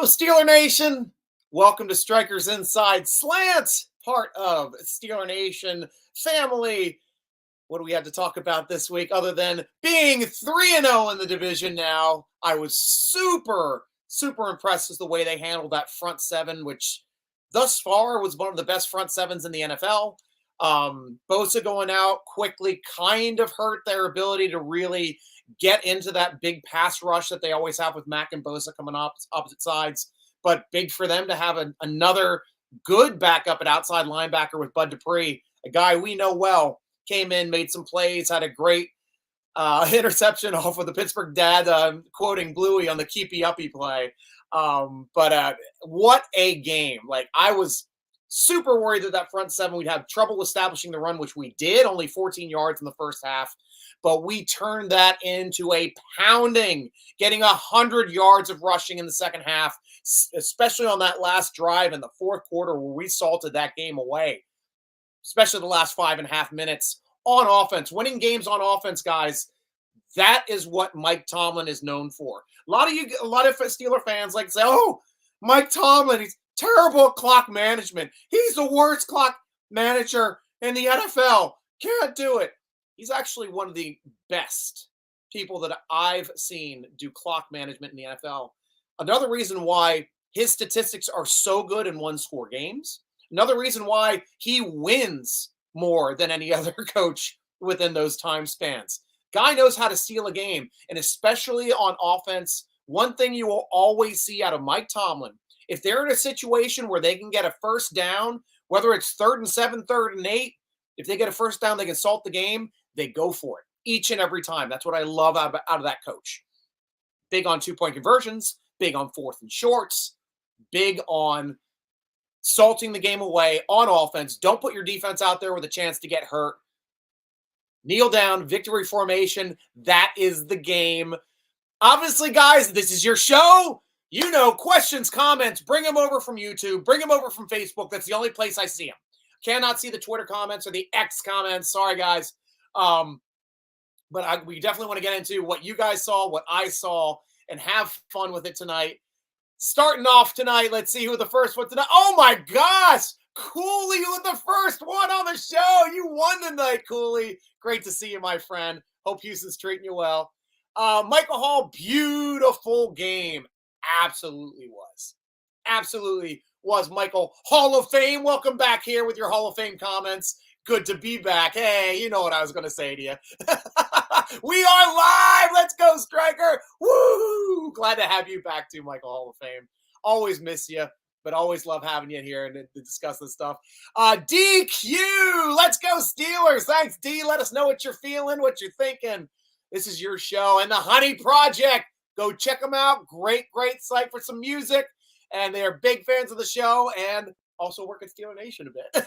Hello, Steeler Nation. Welcome to Stryker's Inside Slant, part of Steeler Nation family. What do we have to talk about this week other than being 3-0 in the division now? I was super impressed with the way they handled that front seven, which thus far was one of the best front sevens in the NFL. Bosa going out quickly kind of hurt their ability to really get into that big pass rush that they always have with Mack and Bosa coming off opposite sides. But big for them to have another good backup at outside linebacker with Bud Dupree, a guy we know well. Came in, made some plays, had a great interception off of the Pittsburgh dad, quoting Bluey on the keepy uppy play. But what a game. Like, I was super worried that front seven, we'd have trouble establishing the run, which we did, only 14 yards in the first half. But we turned that into a pounding, getting 100 yards of rushing in the second half, especially on that last drive in the fourth quarter where we salted that game away, especially the last 5.5 minutes on offense. Winning games on offense, guys, that is what Mike Tomlin is known for. A lot of Steeler fans like to say, oh, Mike Tomlin, he's terrible at clock management. He's the worst clock manager in the NFL. Can't do it. He's actually one of the best people that I've seen do clock management in the NFL. Another reason why his statistics are so good in one-score games. Another reason why he wins more than any other coach within those time spans. Guy knows how to steal a game, and especially on offense, one thing you will always see out of Mike Tomlin, if they're in a situation where they can get a first down, whether it's 3rd and 7, 3rd and 8, if they get a first down, they can salt the game, they go for it each and every time. That's what I love out of that coach. Big on 2-point conversions, big on 4th and shorts, big on salting the game away on offense. Don't put your defense out there with a chance to get hurt. Kneel down, victory formation. That is the game. Obviously, guys, this is your show. You know, questions, comments, bring them over from YouTube, bring them over from Facebook. That's the only place I see them. Cannot see the Twitter comments or the X comments. Sorry, guys. But we definitely want to get into what you guys saw, what I saw, and have fun with it tonight. Starting off tonight, let's see who the first one tonight. Oh my gosh, Cooley with the first one on the show. You won tonight, Cooley. Great to see you, my friend. Hope Houston's treating you well. Michael Hall, beautiful game. Absolutely was. Absolutely was, Michael. Hall of Fame. Welcome back here with your Hall of Fame comments. Good to be back. Hey, you know what I was going to say to you. We are live. Let's go, Stryker. Woo! Glad to have you back too, Michael Hall of Fame. Always miss you, but always love having you here and to discuss this stuff. DQ. Let's go, Steelers. Thanks, D. Let us know what you're feeling, what you're thinking. This is your show. And the Honey Project. Go check them out. Great site for some music. And they're big fans of the show and also work at Steeler Nation a bit.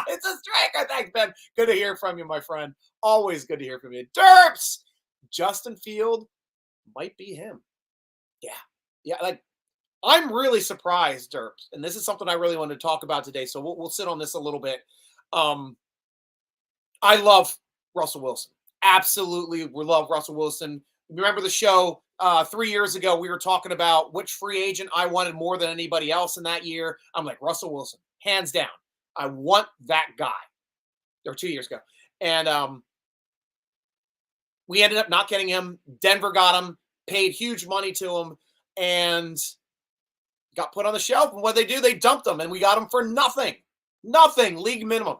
It's a Stryker. Thanks, Ben. Good to hear from you, my friend. Always good to hear from you. Derps! Justin Field might be him. Yeah, like, I'm really surprised, Derps. And this is something I really wanted to talk about today, so we'll sit on this a little bit. I love Russell Wilson. Absolutely, we love Russell Wilson. Remember the show 3 years ago, we were talking about which free agent I wanted more than anybody else in that year. I'm like, Russell Wilson, hands down. I want that guy. Or 2 years ago. And we ended up not getting him. Denver got him, paid huge money to him, and got put on the shelf. And what they do, they dumped him, and we got him for nothing. Nothing, league minimum.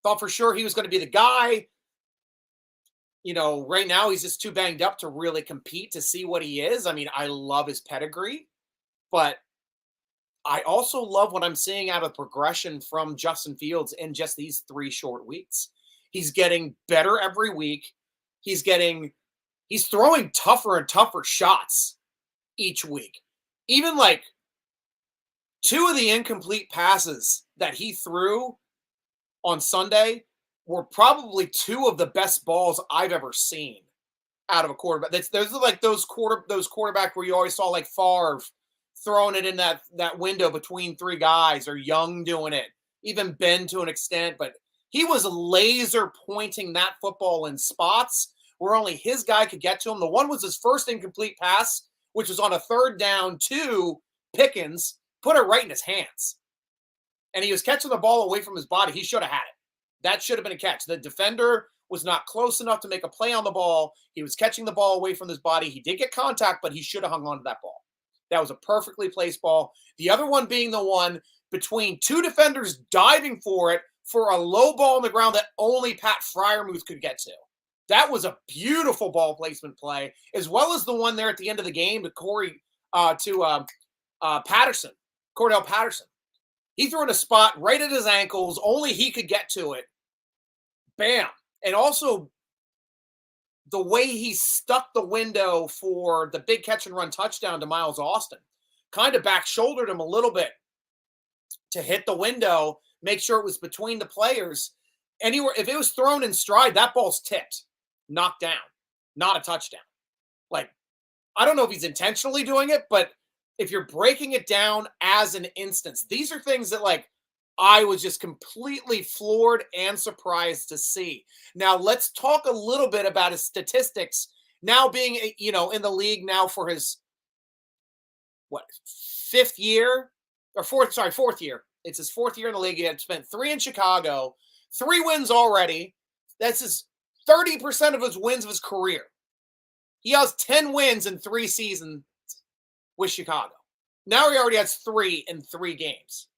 Thought for sure he was going to be the guy. You know, right now he's just too banged up to really compete, to see what he is. I mean, I love his pedigree, but I also love what I'm seeing out of progression from Justin Fields in just these 3 short weeks. He's getting better every week. He's throwing tougher and tougher shots each week. Even like 2 of the incomplete passes that he threw on Sunday were probably 2 of the best balls I've ever seen out of a quarterback. Those are like those quarterbacks where you always saw like Favre throwing it in that window between 3 guys, or Young doing it, even Ben to an extent. But he was laser pointing that football in spots where only his guy could get to him. The one was his first incomplete pass which was on a 3rd down to Pickens, put it right in his hands. And he was catching the ball away from his body. He should have had it. That should have been a catch. The defender was not close enough to make a play on the ball. He was catching the ball away from his body. He did get contact, but he should have hung on to that ball. That was a perfectly placed ball. The other one being the one between 2 defenders diving for it for a low ball on the ground that only Pat Freiermuth could get to. That was a beautiful ball placement play, as well as the one there at the end of the game to Patterson, Cordell Patterson. He threw in a spot right at his ankles. Only he could get to it. Bam. And also the way he stuck the window for the big catch and run touchdown to Miles Austin. Kind of back shouldered him a little bit to hit the window, make sure it was between the players. Anywhere, if it was thrown in stride, that ball's tipped, knocked down, not a touchdown. Like, I don't know if he's intentionally doing it, but if you're breaking it down as an instance, these are things that, like, I was just completely floored and surprised to see. Now, let's talk a little bit about his statistics. Now being, in the league now for his, fourth year. It's his 4th year in the league. He had spent 3 in Chicago, 3 wins already. That's his 30% of his wins of his career. He has 10 wins in 3 seasons with Chicago. Now he already has 3 in 3 games.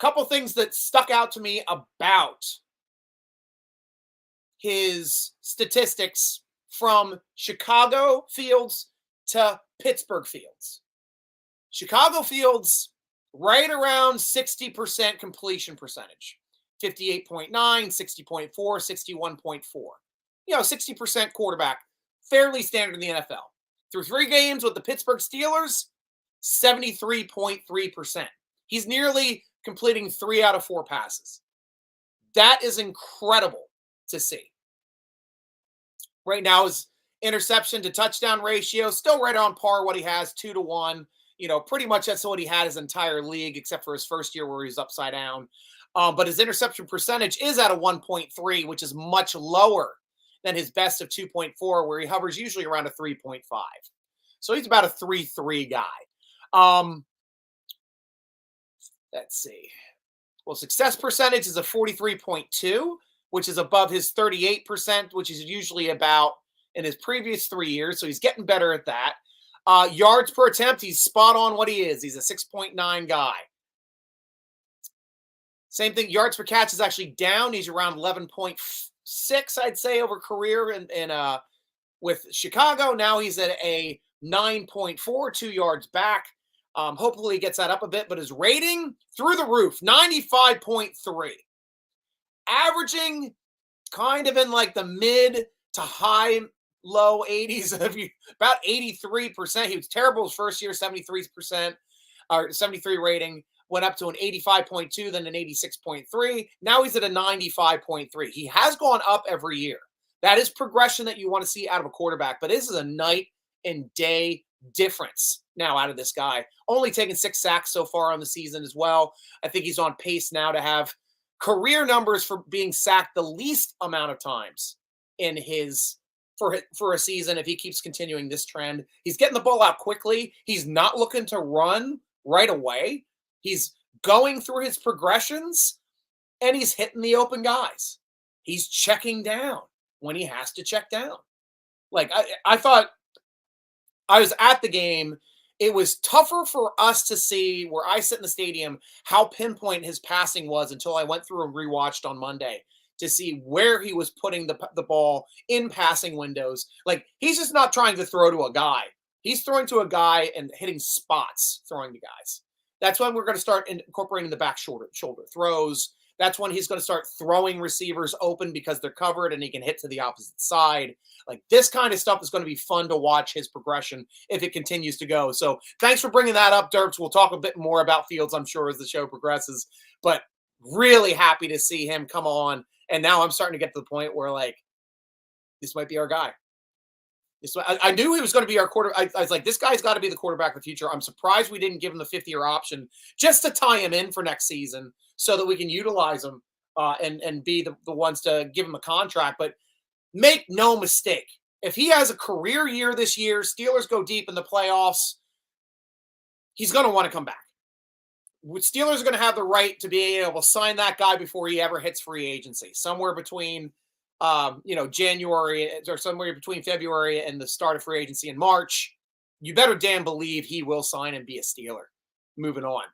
Couple things that stuck out to me about his statistics from Chicago fields to Pittsburgh fields. Chicago fields, right around 60% completion percentage. 58.9, 60.4, 61.4. 60% quarterback. Fairly standard in the NFL. Through 3 games with the Pittsburgh Steelers, 73.3%. He's nearly completing 3 out of 4 passes. That is incredible to see. Right now, his interception to touchdown ratio still right on par what he has, 2-1. Pretty much that's what he had his entire league, except for his first year where he was upside down. But his interception percentage is at a 1.3, which is much lower than his best of 2.4, where he hovers usually around a 3.5. So he's about a 3.3 guy. Let's see. Well, success percentage is a 43.2, which is above his 38%, which is usually about in his previous 3 years. So he's getting better at that. Yards per attempt, he's spot on what he is. He's a 6.9 guy. Same thing, yards per catch is actually down. He's around 11.6, I'd say, over career with Chicago. Now he's at a 9.4, 2 yards back. Hopefully he gets that up a bit, but his rating through the roof, 95.3. Averaging kind of in like the mid to high, low 80s, about 83%. He was terrible his first year, 73%, or 73 rating, went up to an 85.2, then an 86.3. Now he's at a 95.3. He has gone up every year. That is progression that you want to see out of a quarterback, but this is a night and day difference now out of this guy. Only taken 6 sacks so far on the season as well. I think he's on pace now to have career numbers for being sacked the least amount of times in his for a season if he keeps continuing this trend. He's getting the ball out quickly. He's not looking to run right away. He's going through his progressions and he's hitting the open guys. He's checking down when he has to check down. Like I thought I was at the game. It was tougher for us to see where I sit in the stadium, how pinpoint his passing was until I went through and rewatched on Monday to see where he was putting the ball in passing windows. Like, he's just not trying to throw to a guy. He's throwing to a guy and hitting spots, throwing to guys. That's when we're going to start incorporating the back shoulder throws. That's when he's going to start throwing receivers open because they're covered and he can hit to the opposite side. Like, this kind of stuff is going to be fun to watch his progression if it continues to go. So thanks for bringing that up, Derps. We'll talk a bit more about Fields, I'm sure, as the show progresses. But really happy to see him come on. And now I'm starting to get to the point where, like, this might be our guy. I knew he was going to be our quarterback. I was like, this guy's got to be the quarterback of the future. I'm surprised we didn't give him the 50-year option just to tie him in for next season so that we can utilize him and be the ones to give him a contract. But make no mistake, If he has a career year this year, Steelers go deep in the playoffs, he's going to want to come back. Steelers are going to have the right to be able to sign that guy before he ever hits free agency, somewhere between, January or somewhere between February and the start of free agency in March. You better damn believe he will sign and be a Steeler. Moving on.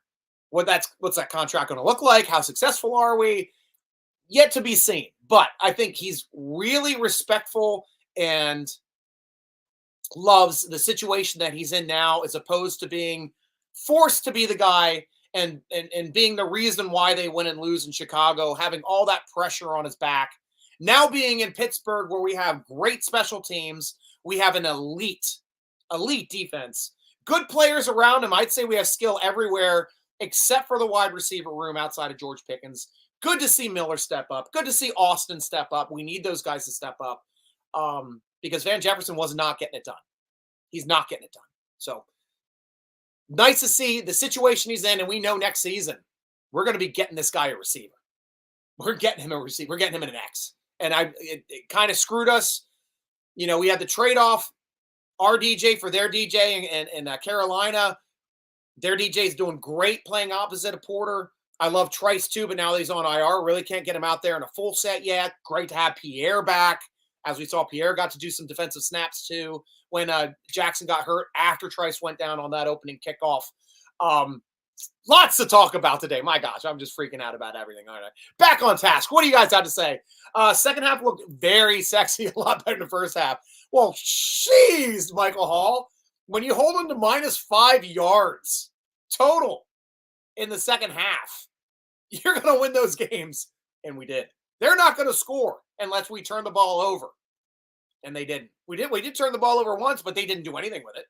What's that contract going to look like? How successful are we? Yet to be seen. But I think he's really respectful and loves the situation that he's in now, as opposed to being forced to be the guy and being the reason why they win and lose in Chicago, having all that pressure on his back. Now being in Pittsburgh, where we have great special teams, we have an elite defense, good players around him. I'd say we have skill everywhere except for the wide receiver room outside of George Pickens. Good to see Miller step up. Good to see Austin step up. We need those guys to step up because Van Jefferson was not getting it done. He's not getting it done. So nice to see the situation he's in, and we know next season we're going to be getting this guy a receiver. We're getting him a receiver. We're getting him an X. And it kind of screwed us. You know, we had the trade-off, our DJ for their DJ in Carolina. Their DJ is doing great playing opposite of Porter. I love Trice too, but now that he's on IR, really can't get him out there in a full set yet. Great to have Pierre back. As we saw, Pierre got to do some defensive snaps too when Jackson got hurt after Trice went down on that opening kickoff. Lots to talk about today. My gosh, I'm just freaking out about everything. All right. Back on task. What do you guys have to say? Second half looked very sexy, a lot better than the first half. Well, jeez, Michael Hall. When you hold them to -5 yards total in the second half, you're going to win those games. And we did. They're not going to score unless we turn the ball over. And they didn't. We did turn the ball over once, but they didn't do anything with it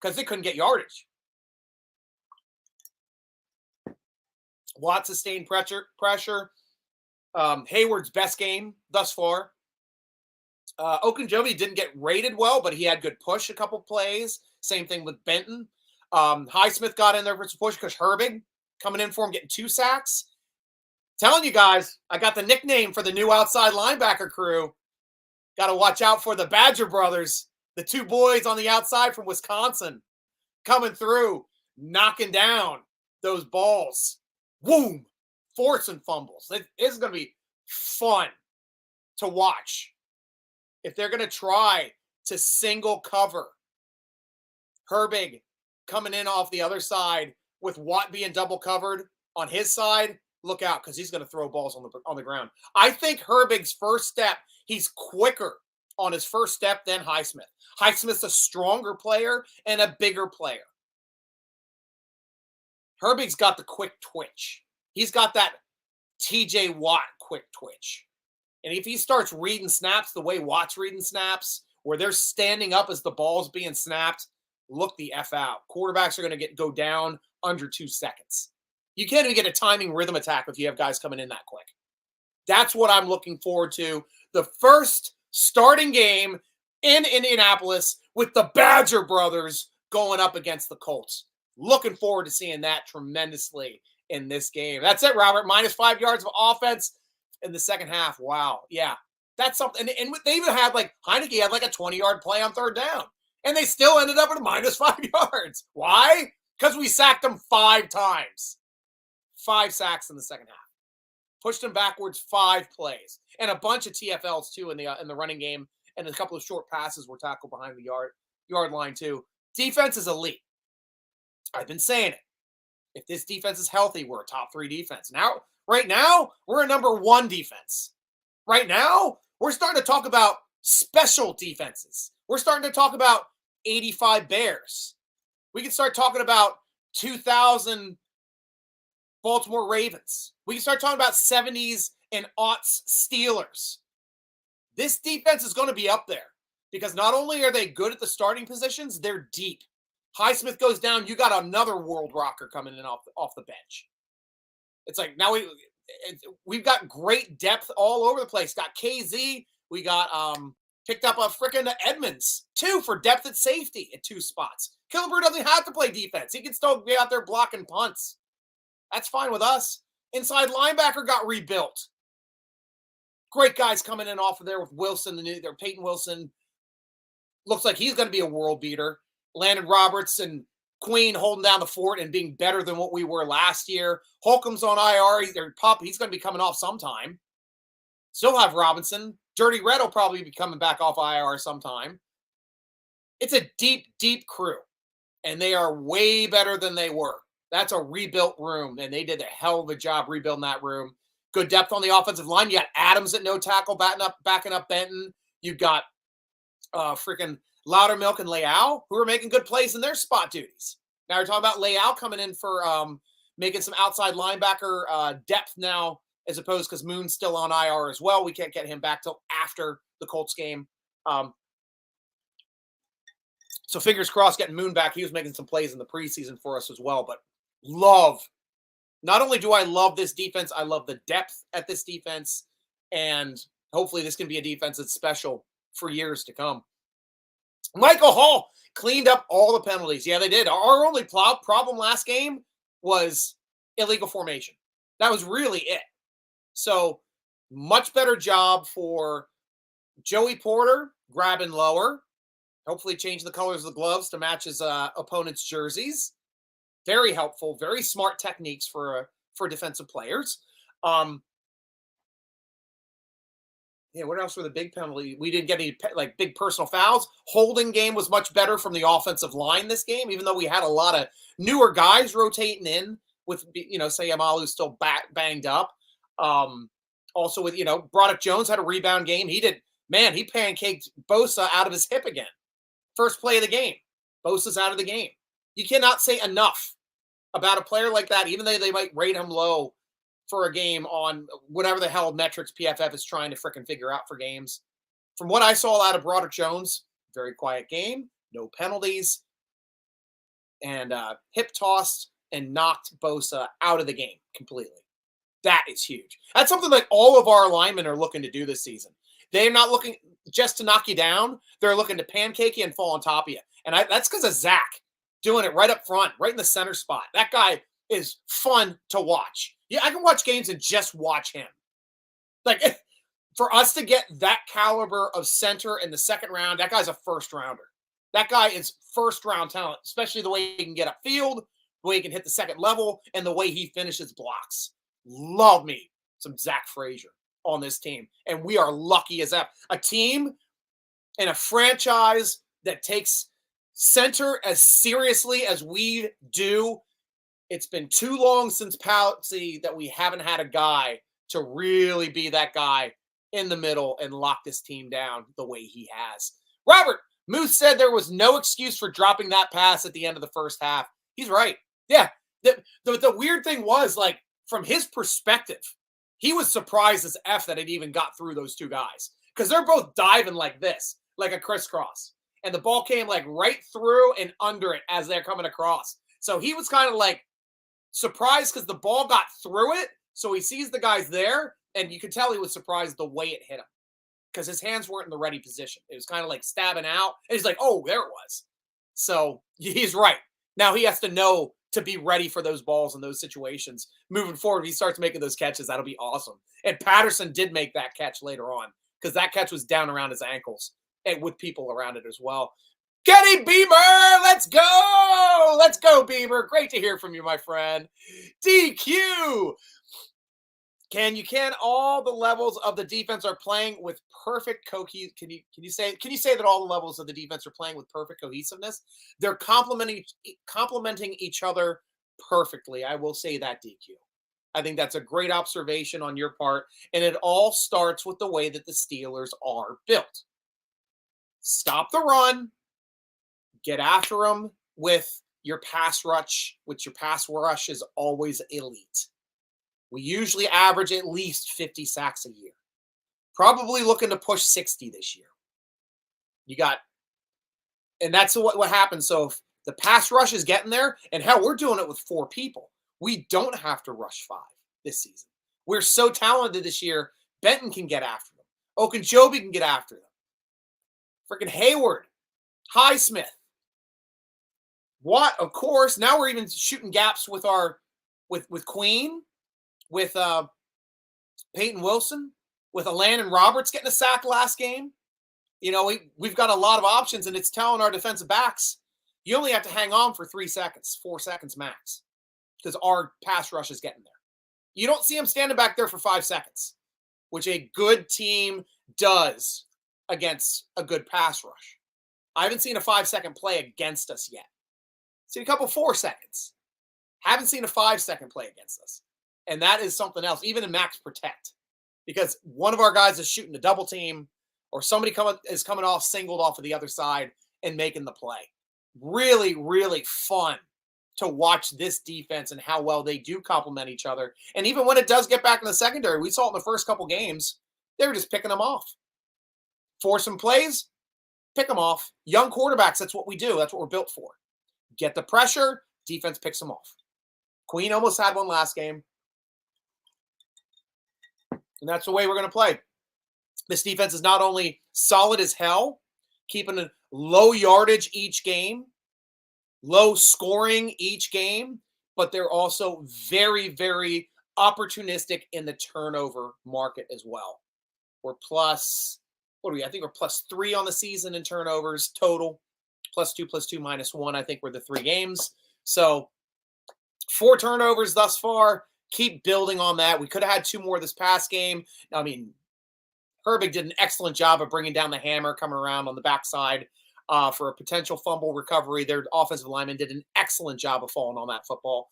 because they couldn't get yardage. Watt sustained pressure. Hayward's best game thus far. Okunjobi didn't get rated well, but he had good push a couple plays. Same thing with Benton. Highsmith got in there for some push because Herbig coming in for him, getting 2 sacks. Telling you guys, I got the nickname for the new outside linebacker crew. Got to watch out for the Badger brothers, the 2 boys on the outside from Wisconsin, coming through, knocking down those balls. Boom! Forcing fumbles. It's going to be fun to watch. If they're going to try to single cover Herbig coming in off the other side with Watt being double covered on his side, look out because he's going to throw balls on the ground. I think Herbig's first step, he's quicker on his first step than Highsmith. Highsmith's a stronger player and a bigger player. Herbig's got the quick twitch. He's got that TJ Watt quick twitch. And if he starts reading snaps the way Watt's reading snaps, where they're standing up as the ball's being snapped, look the F out. Quarterbacks are going to go down under 2 seconds. You can't even get a timing rhythm attack if you have guys coming in that quick. That's what I'm looking forward to. The first starting game in Indianapolis with the Badger brothers going up against the Colts. Looking forward to seeing that tremendously in this game. That's it, Robert. -5 yards of offense in the second half. Wow. Yeah. That's something. And they even had Heineke had a 20-yard play on third down. And they still ended up with -5 yards. Why? Because we sacked them 5 times. 5 sacks in the second half. Pushed them backwards 5 plays. And a bunch of TFLs too in the running game. And a couple of short passes were tackled behind the yard line too. Defense is elite. I've been saying it. If this defense is healthy, we're a top 3 defense. Right now, we're a number 1 defense. Right now, we're starting to talk about special defenses. We're starting to talk about 85 Bears. We can start talking about 2000 Baltimore Ravens. We can start talking about 70s and aughts Steelers. This defense is going to be up there because not only are they good at the starting positions, they're deep. Highsmith goes down, you got another world rocker coming in off the bench. It's like now we've got great depth all over the place. Got KZ, we got picked up a freaking Edmonds too for depth at safety at 2 spots. Killebrew doesn't have to play defense. He can still be out there blocking punts. That's fine with us. Inside linebacker got rebuilt. Great guys coming in off of there with Wilson, Peyton Wilson, looks like he's going to be a world beater. Landon Roberts and Queen holding down the fort and being better than what we were last year. Holcomb's on IR. He's going to be coming off sometime. Still have Robinson. Dirty Red will probably be coming back off IR sometime. It's a deep, deep crew, and they are way better than they were. That's a rebuilt room, and they did a hell of a job rebuilding that room. Good depth on the offensive line. You got Adams at no tackle, backing up Benton. You got freaking Loudermilk and Leal, who are making good plays in their spot duties. Now we're talking about Leal coming in for making some outside linebacker depth now, as opposed because Moon's still on IR as well. We can't get him back till after the Colts game. So fingers crossed getting Moon back. He was making some plays in the preseason for us as well. But not only do I love this defense, I love the depth at this defense. And hopefully this can be a defense that's special for years to come. Michael Hall cleaned up all the penalties. Yeah, they did. Our only problem last game was illegal formation. That was really it. So much better job for Joey Porter grabbing lower. Hopefully change the colors of the gloves to match his opponent's jerseys. Very helpful, very smart techniques for defensive players. Yeah, what else were the big penalty? We didn't get any big personal fouls. Holding game was much better from the offensive line this game, even though we had a lot of newer guys rotating in with, say Amalu's still banged up. Also with, Broderick Jones had a rebound game. He pancaked Bosa out of his hip again. First play of the game. Bosa's out of the game. You cannot say enough about a player like that, even though they might rate him low for a game on whatever the hell metrics PFF is trying to frickin' figure out for games. From what I saw out of Broderick Jones, very quiet game, no penalties, and hip tossed and knocked Bosa out of the game completely. That is huge. That's something that all of our linemen are looking to do this season. They're not looking just to knock you down. They're looking to pancake you and fall on top of you. And that's because of Zach doing it right up front, right in the center spot. That guy is fun to watch. Yeah, I can watch games and just watch him. For us to get that caliber of center in the second round, that guy's a first rounder. That guy is first round talent, especially the way he can get upfield, the way he can hit the second level, and the way he finishes blocks. Love me some Zach Frazier on this team. And we are lucky as a team and a franchise that takes center as seriously as we do. It's been too long since Pouncey that we haven't had a guy to really be that guy in the middle and lock this team down the way he has. Robert Moose said there was no excuse for dropping that pass at the end of the first half. He's right. Yeah. The weird thing was, from his perspective, he was surprised as F that it even got through those two guys because they're both diving like this, like a crisscross. And the ball came right through and under it as they're coming across. So he was kind of surprised because the ball got through it. So he sees the guys there, and you could tell he was surprised the way it hit him because his hands weren't in the ready position. It was kind of stabbing out. And he's like, oh, there it was. So he's right. Now he has to know to be ready for those balls in those situations. Moving forward, if he starts making those catches, that'll be awesome. And Patterson did make that catch later on because that catch was down around his ankles and with people around it as well. Kenny Beamer, let's go! Let's go, Beamer. Great to hear from you, my friend. DQ. Can all the levels of the defense are playing with perfect cohesion? Can you say that all the levels of the defense are playing with perfect cohesiveness? They're complementing each other perfectly. I will say that, DQ. I think that's a great observation on your part, and it all starts with the way that the Steelers are built. Stop the run, get after them with your pass rush, which your pass rush is always elite. We usually average at least 50 sacks a year. Probably looking to push 60 this year. And that's what happens. So if the pass rush is getting there, and hell, we're doing it with 4 people. We don't have to rush 5 this season. We're so talented this year. Benton can get after them. Ogunjobi can get after them. Freaking Hayward, Highsmith. What? Of course. Now we're even shooting gaps with with Queen. With Peyton Wilson, with Landon Roberts getting a sack last game. we've got a lot of options, and it's telling our defensive backs, you only have to hang on for 3 seconds, 4 seconds max, because our pass rush is getting there. You don't see them standing back there for 5 seconds, which a good team does against a good pass rush. I haven't seen a 5-second play against us yet. Seen a couple 4 seconds. Haven't seen a 5-second play against us. And that is something else, even in max protect, because one of our guys is shooting a double team, or somebody is coming off singled off of the other side and making the play. Really, really fun to watch this defense and how well they do complement each other. And even when it does get back in the secondary, we saw it in the first couple games, they were just picking them off. Force some plays, pick them off. Young quarterbacks, that's what we do. That's what we're built for. Get the pressure, defense picks them off. Queen almost had one last game. And that's the way we're going to play. This defense is not only solid as hell, keeping a low yardage each game, low scoring each game, but they're also very, very opportunistic in the turnover market as well. We're plus, I think we're plus 3 on the season in turnovers total. +2, +2, -1, I think were the 3 games. So 4 turnovers thus far. Keep building on that. We could have had 2 more this past game. I mean, Herbig did an excellent job of bringing down the hammer, coming around on the backside for a potential fumble recovery. Their offensive lineman did an excellent job of falling on that football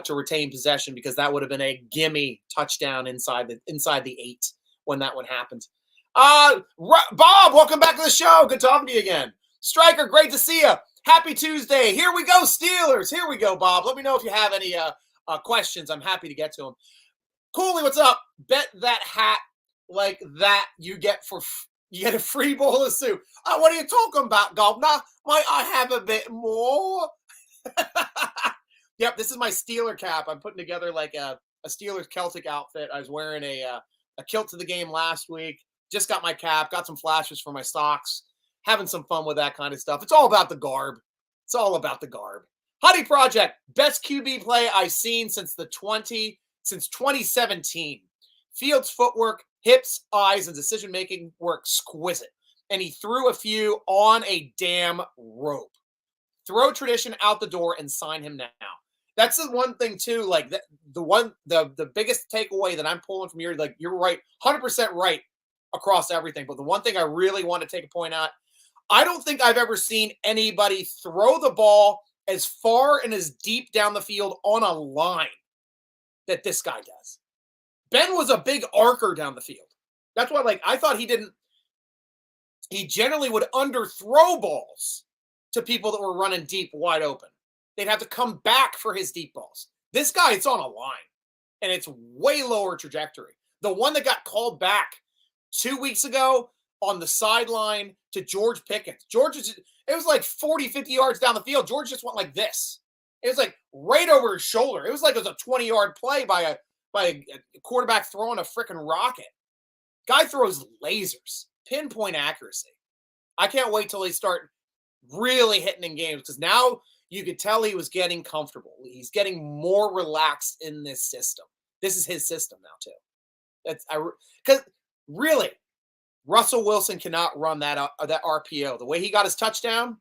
to retain possession, because that would have been a gimme touchdown inside the 8 when that one happened. Bob, welcome back to the show. Good talking to you again. Stryker, great to see you. Happy Tuesday. Here we go, Steelers. Here we go, Bob. Let me know if you have any questions. I'm happy to get to them. Cooley, what's up? Bet that hat like that you get a free bowl of soup. What are you talking about, Governor? Might I have a bit more? Yep, this is my Steeler cap. I'm putting together like a Steelers Celtic outfit. I was wearing a kilt to the game last week. Just got my cap, got some flashes for my socks. Having some fun with that kind of stuff. It's all about the garb. It's all about the garb. Huddy Project, best QB play I've seen since 2017. Fields' footwork, hips, eyes, and decision-making were exquisite. And he threw a few on a damn rope. Throw tradition out the door and sign him now. That's the one thing too, like the biggest takeaway that I'm pulling from here, like you're right, 100% right across everything. But the one thing I really want to take a point out, I don't think I've ever seen anybody throw the ball as far and as deep down the field on a line that this guy does. Ben was a big arcer down the field. That's why, I thought he generally would underthrow balls to people that were running deep, wide open. They'd have to come back for his deep balls. This guy, it's on a line, and it's way lower trajectory. The one that got called back 2 weeks ago on the sideline to George Pickens. It was like 40, 50 yards down the field. George just went like this. It was like right over his shoulder. It was like it was a 20-yard play by a quarterback throwing a freaking rocket. Guy throws lasers, pinpoint accuracy. I can't wait till they start really hitting in games, because now you could tell he was getting comfortable. He's getting more relaxed in this system. This is his system now too. Because really, Russell Wilson cannot run that RPO. The way he got his touchdown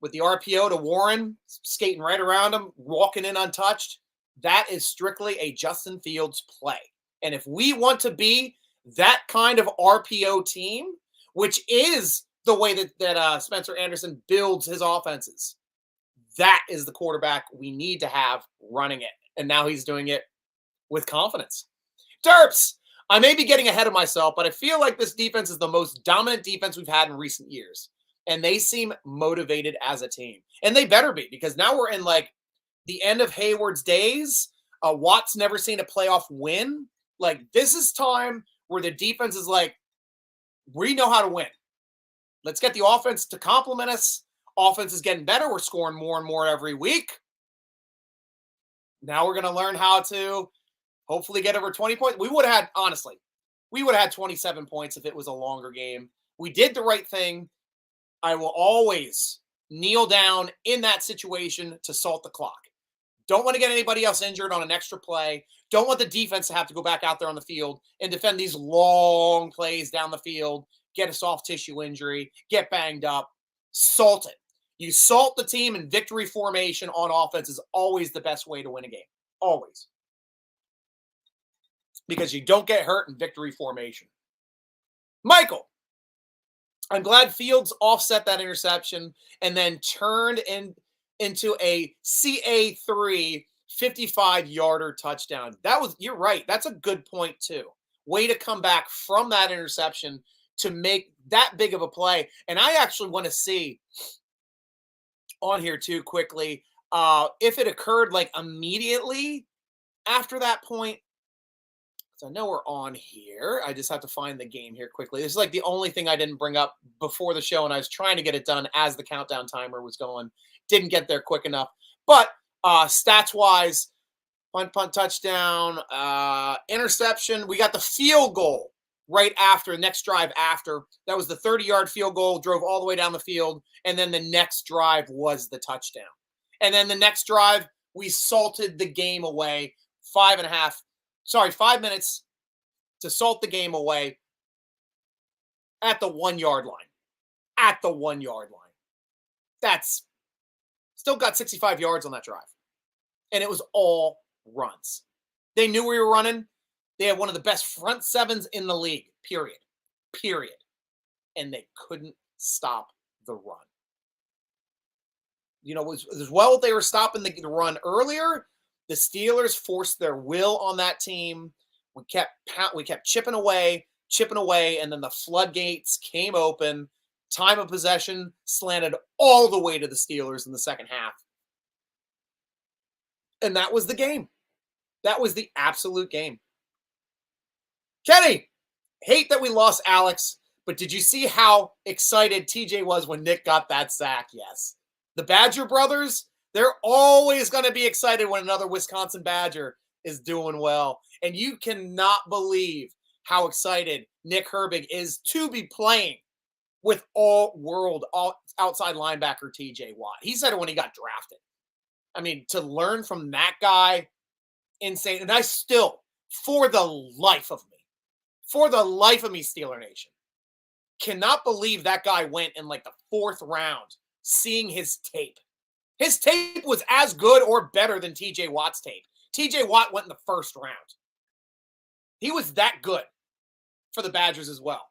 with the RPO to Warren, skating right around him, walking in untouched, that is strictly a Justin Fields play. And if we want to be that kind of RPO team, which is the way that Spencer Anderson builds his offenses, that is the quarterback we need to have running it. And now he's doing it with confidence. Terps, I may be getting ahead of myself, but I feel like this defense is the most dominant defense we've had in recent years. And they seem motivated as a team. And they better be, because now we're in the end of Hayward's days. Watt's never seen a playoff win. This is time where the defense is we know how to win. Let's get the offense to complement us. Offense is getting better. We're scoring more and more every week. Now we're going to learn how to hopefully get over 20 points. We would have had 27 points if it was a longer game. We did the right thing. I will always kneel down in that situation to salt the clock. Don't want to get anybody else injured on an extra play. Don't want the defense to have to go back out there on the field and defend these long plays down the field get a soft tissue injury, get banged up. Salt it. You salt the team, and victory formation on offense is always the best way to win a game. Always. Because you don't get hurt in victory formation. Michael, I'm glad Fields offset that interception and then turned into a CA3 55-yarder touchdown. You're right. That's a good point too. Way to come back from that interception to make that big of a play. And I actually want to see on here too quickly if it occurred like immediately after that point. So I know we're on here. I just have to find the game here quickly. This is like the only thing I didn't bring up before the show, and I was trying to get it done as the countdown timer was going. Didn't get there quick enough. But stats-wise, punt, touchdown, interception. We got the field goal right after, next drive after. That was the 30-yard field goal, drove all the way down the field, and then the next drive was the touchdown. And then the next drive, we salted the game away, 5 minutes to salt the game away at the 1 yard line. At the 1 yard line. That's still got 65 yards on that drive. And it was all runs. They knew we were running. They had one of the best front sevens in the league, period. And they couldn't stop the run. You know, as well they were stopping the run earlier, the Steelers forced their will on that team. We kept chipping away, and then the floodgates came open. Time of possession slanted all the way to the Steelers in the second half. And that was the game. That was the absolute game. Kenny, hate that we lost Alex, but did you see how excited TJ was when Nick got that sack? Yes. The Badger brothers, they're always going to be excited when another Wisconsin Badger is doing well. And you cannot believe how excited Nick Herbig is to be playing with all-world outside linebacker TJ Watt. He said it when he got drafted. I mean, to learn from that guy, insane. And I still, for the life of me, Steeler Nation, cannot believe that guy went in like the 4th round seeing his tape. His tape was as good or better than TJ Watt's tape. TJ Watt went in the 1st round. He was that good for the Badgers as well.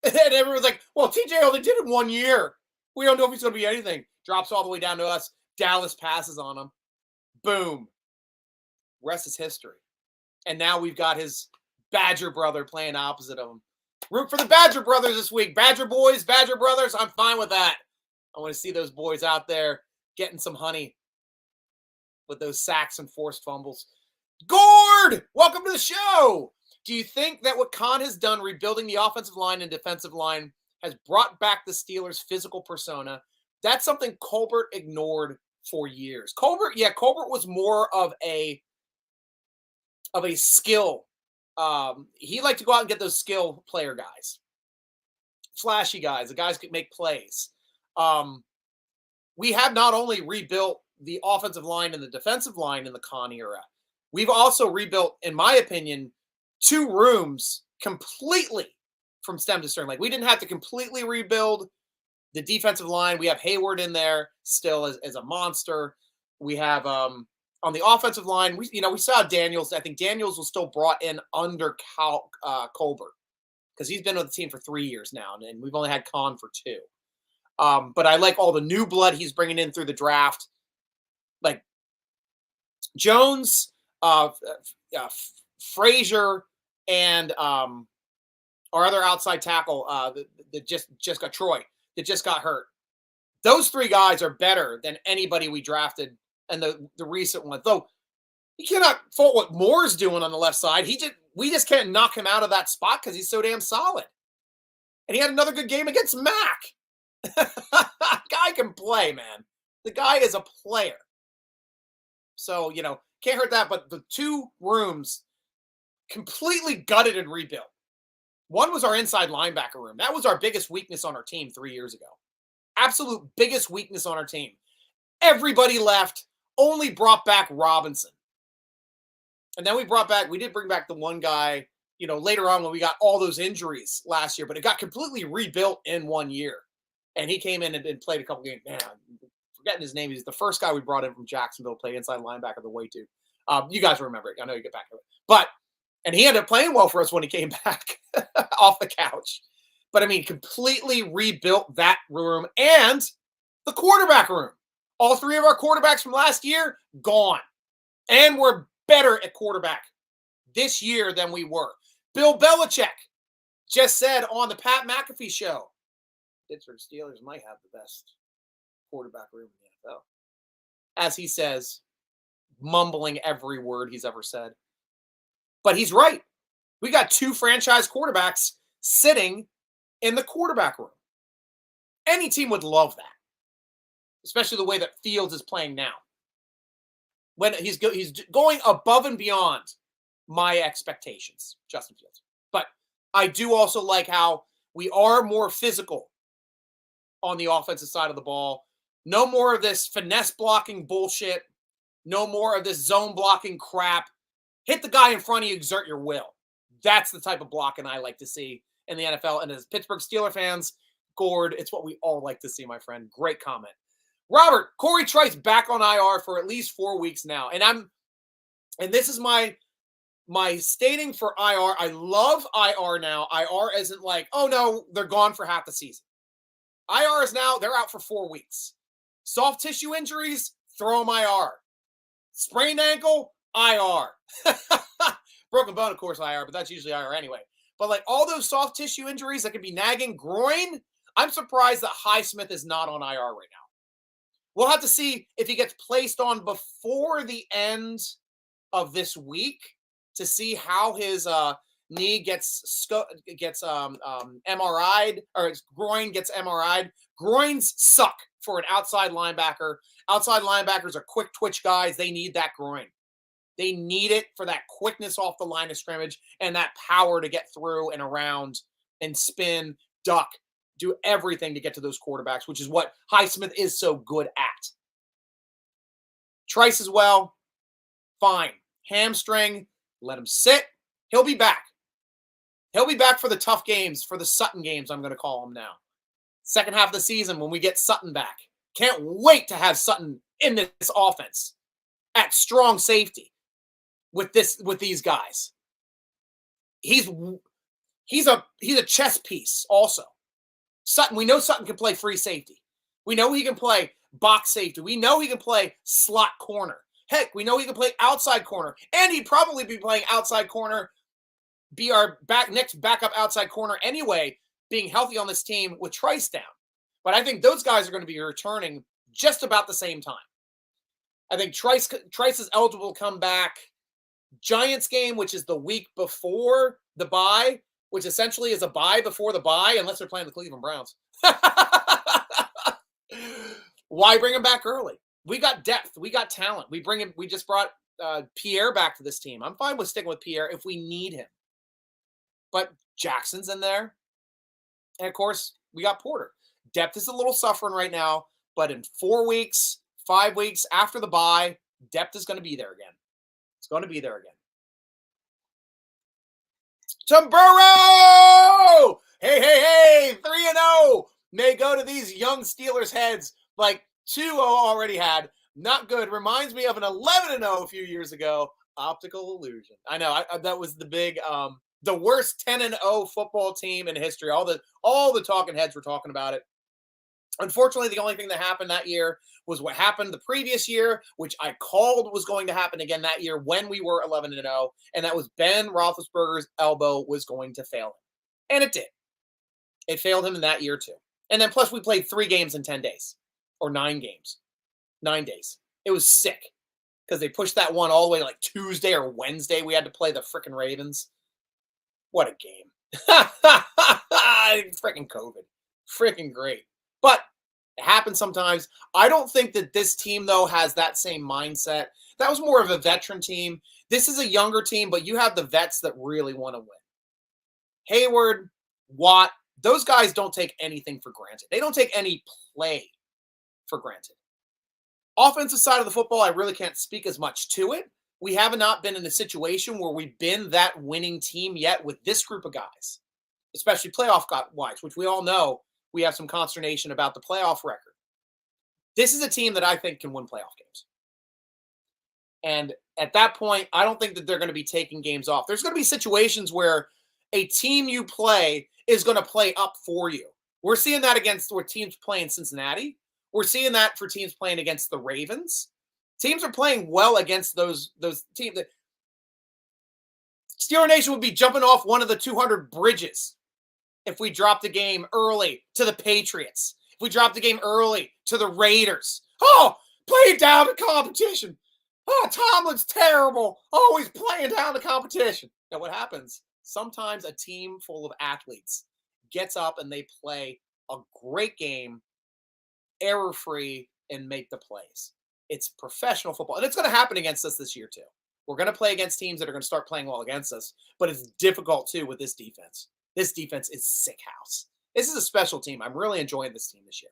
And everyone's like, well, TJ only did it 1 year. We don't know if he's going to be anything. Drops all the way down to us. Dallas passes on him. Boom. Rest is history. And now we've got his Badger brother playing opposite of him. Root for the Badger brothers this week. Badger boys, Badger brothers, I'm fine with that. I want to see those boys out there getting some honey with those sacks and forced fumbles. Gord, welcome to the show. Do you think that what Khan has done rebuilding the offensive line and defensive line has brought back the Steelers' physical persona? That's something Colbert ignored for years. Colbert was more of a skill. He liked to go out and get those skill player guys. Flashy guys. The guys could make plays. We have not only rebuilt the offensive line and the defensive line in the Khan era, we've also rebuilt, in my opinion, 2 rooms completely from stem to stern. Like, we didn't have to completely rebuild the defensive line. We have Hayward in there still as a monster. We have on the offensive line, we saw Daniels. I think Daniels was still brought in under Colbert because he's been with the team for 3 years now, and we've only had Khan for 2. But I like all the new blood he's bringing in through the draft, like Jones, Frazier, and our other outside tackle that just got Troy, that just got hurt. Those 3 guys are better than anybody we drafted and the recent one. Though you cannot fault what Moore's doing on the left side. We just can't knock him out of that spot because he's so damn solid. And he had another good game against Mac. Guy can play, man. The guy is a player. So, can't hurt that. But the 2 rooms completely gutted and rebuilt. One was our inside linebacker room. That was our biggest weakness on our team 3 years ago. Absolute biggest weakness on our team. Everybody left, only brought back Robinson. And then we did bring back the one guy later on when we got all those injuries last year, but it got completely rebuilt in 1 year. And he came in and played a couple games. Man, I'm forgetting his name. He's the first guy we brought in from Jacksonville, played inside linebacker the way too. You guys remember it. I know you get back to it. And he ended up playing well for us when he came back off the couch. But I mean, completely rebuilt that room and the quarterback room. All three of our quarterbacks from last year, gone. And we're better at quarterback this year than we were. Bill Belichick just said on the Pat McAfee show, Pittsburgh Steelers might have the best quarterback room in the NFL. As he says, mumbling every word he's ever said. But he's right. We got two franchise quarterbacks sitting in the quarterback room. Any team would love that, especially the way that Fields is playing now. When he's going above and beyond my expectations, Justin Fields. But I do also like how we are more physical on the offensive side of the ball. No more of this finesse blocking bullshit. No more of this zone blocking crap. Hit the guy in front of you, exert your will. That's the type of blocking I like to see in the NFL. And as Pittsburgh Steelers fans, Gord, it's what we all like to see, my friend. Great comment. Robert, Corey Trice back on IR for at least 4 weeks now. And this is my stating for IR. I love IR now. IR isn't like, oh no, they're gone for half the season. IR is now, they're out for 4 weeks. Soft tissue injuries, throw them IR. Sprained ankle, IR. Broken bone, of course, IR, but that's usually IR anyway. But like all those soft tissue injuries that could be nagging, groin, I'm surprised that Highsmith is not on IR right now. We'll have to see if he gets placed on before the end of this week to see how his knee gets MRI'd, or his groin gets MRI'd. Groins suck for an outside linebacker. Outside linebackers are quick twitch guys. They need that groin. They need it for that quickness off the line of scrimmage and that power to get through and around and spin, duck, do everything to get to those quarterbacks, which is what Highsmith is so good at. Trice as well, fine. Hamstring, let him sit. He'll be back. He'll be back for the tough games, for the Sutton games, I'm going to call them now. Second half of the season when we get Sutton back. Can't wait to have Sutton in this offense at strong safety with these guys. He's a chess piece also. Sutton, we know Sutton can play free safety. We know he can play box safety. We know he can play slot corner. Heck, we know he can play outside corner. And he'd probably be playing outside corner, be our next backup outside corner anyway, being healthy on this team with Trice down. But I think those guys are going to be returning just about the same time. I think Trice is eligible to come back. Giants game, which is the week before the bye, which essentially is a bye before the bye, unless they're playing the Cleveland Browns. Why bring him back early? We got depth. We got talent. We just brought Pierre back to this team. I'm fine with sticking with Pierre if we need him. But Jackson's in there. And of course, we got Porter. Depth is a little suffering right now, but in 4 weeks, 5 weeks after the bye, depth is going to be there again. It's going to be there again. Tom Burrow! Hey, 3-0 may go to these young Steelers heads like 2-0 already had. Not good. Reminds me of an 11-0 a few years ago. Optical illusion. I know. That was the big, the worst 10-0 football team in history. All the talking heads were talking about it. Unfortunately, the only thing that happened that year was what happened the previous year, which I called was going to happen again that year when we were 11-0, and that was Ben Roethlisberger's elbow was going to fail him. And it did. It failed him in that year too. And then plus we played 3 games in 10 days, or 9 games. 9 days. It was sick because they pushed that one all the way like Tuesday or Wednesday. We had to play the freaking Ravens. What a game. Freaking COVID. Freaking great. But it happens sometimes. I don't think that this team, though, has that same mindset. That was more of a veteran team. This is a younger team, but you have the vets that really want to win. Hayward, Watt, those guys don't take anything for granted. They don't take any play for granted. Offensive side of the football, I really can't speak as much to it. we have not been in a situation where we've been that winning team yet with this group of guys, especially playoff-wise, which we all know we have some consternation about the playoff record. This is a team that I think can win playoff games. And at that point, I don't think that they're going to be taking games off. There's going to be situations where a team you play is going to play up for you. We're seeing that against where teams playing Cincinnati. We're seeing that for teams playing against the Ravens. Teams are playing well against those teams. Steeler Nation would be jumping off one of the 200 bridges if we dropped the game early to the Patriots. If we dropped the game early to the Raiders. Oh, play down the competition. Oh, Tomlin's terrible. Always playing down the competition. Now, what happens? Sometimes a team full of athletes gets up and they play a great game, error-free, and make the plays. It's professional football. And it's going to happen against us this year, too. We're going to play against teams that are going to start playing well against us, but it's difficult, too, with this defense. This defense is sick house. This is a special team. I'm really enjoying this team this year.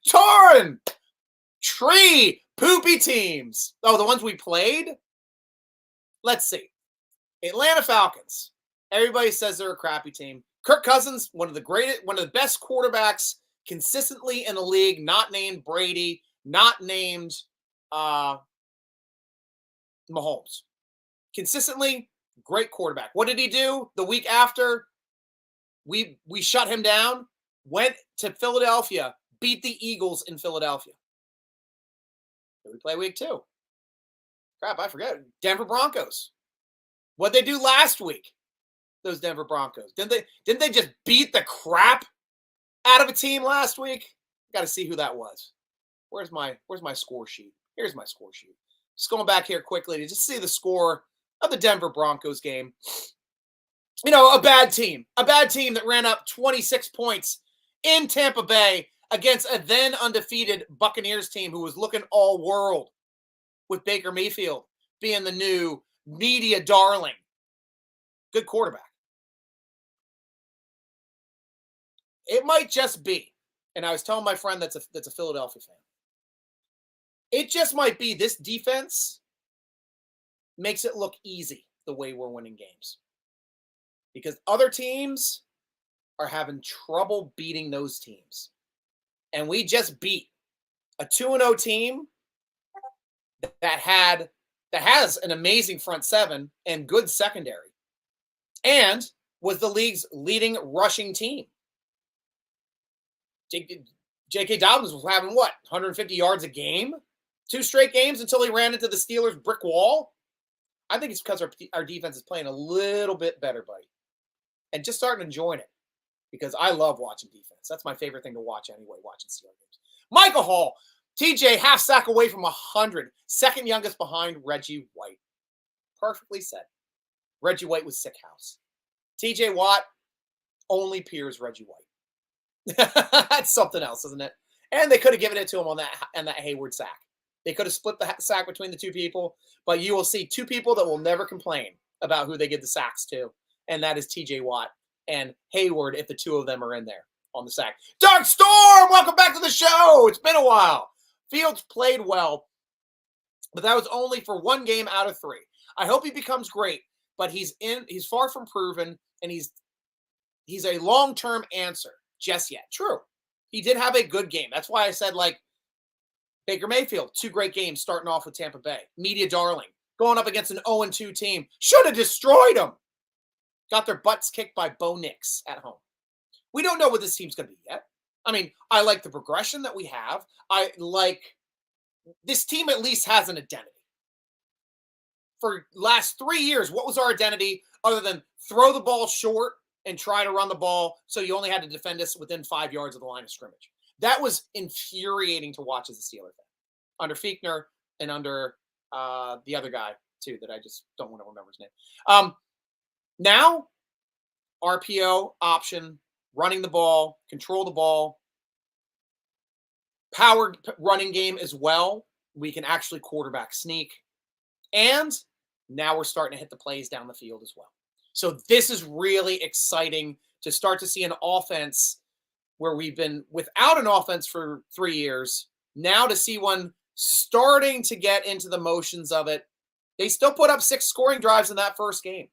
Torn! Tree! Poopy teams. Oh, the ones we played? Let's see. Atlanta Falcons. Everybody says they're a crappy team. Kirk Cousins, one of the best quarterbacks consistently in the league, not named Brady, not named Mahomes. Consistently, great quarterback. What did he do the week after? We shut him down, went to Philadelphia, beat the Eagles in Philadelphia. Did we play week 2? Crap, I forget. Denver Broncos. What'd they do last week? Those Denver Broncos. Didn't they just beat the crap out of a team last week? Got to see who that was. Where's my score sheet? Here's my score sheet. Just going back here quickly to just see the score of the Denver Broncos game. You know, a bad team that ran up 26 points in Tampa Bay against a then undefeated Buccaneers team who was looking all world with Baker Mayfield being the new media darling. Good quarterback. It might just be, and I was telling my friend that's a Philadelphia fan, it just might be this defense makes it look easy the way we're winning games. Because other teams are having trouble beating those teams. And we just beat a 2-0 team that has an amazing front seven and good secondary. And was the league's leading rushing team. J.K. Dobbins was having, 150 yards a game? 2 straight games until he ran into the Steelers' brick wall? I think it's because our defense is playing a little bit better, buddy. And just starting enjoying it. Because I love watching defense. That's my favorite thing to watch anyway, watching Steelers games. Michael Hall, TJ, half sack away from 100. Second youngest behind Reggie White. Perfectly said. Reggie White was sick house. TJ Watt only peers Reggie White. That's something else, isn't it? And they could have given it to him on that Hayward sack. They could have split the sack between the two people, but you will see 2 people that will never complain about who they give the sacks to, and that is TJ Watt and Hayward if the 2 of them are in there on the sack. Dark Storm, welcome back to the show. It's been a while. Fields played well, but that was only for 1 game out of 3. I hope he becomes great, but he's far from proven, and he's a long-term answer just yet. True. He did have a good game. That's why I said, Baker Mayfield, 2 great games starting off with Tampa Bay. Media darling. Going up against an 0-2 team. Should have destroyed them. Got their butts kicked by Bo Nix at home. We don't know what this team's going to be yet. I mean, I like the progression that we have. I like this team at least has an identity. For last 3 years, what was our identity other than throw the ball short and try to run the ball so you only had to defend us within 5 yards of the line of scrimmage? That was infuriating to watch as a Steeler fan. Under Fiechner and under the other guy, too, that I just don't want to remember his name. Now, RPO, option, running the ball, control the ball, powered running game as well. We can actually quarterback sneak. And now we're starting to hit the plays down the field as well. So this is really exciting to start to see an offense where we've been without an offense for 3 years. Now to see one starting to get into the motions of it They still put up 6 scoring drives in that first game,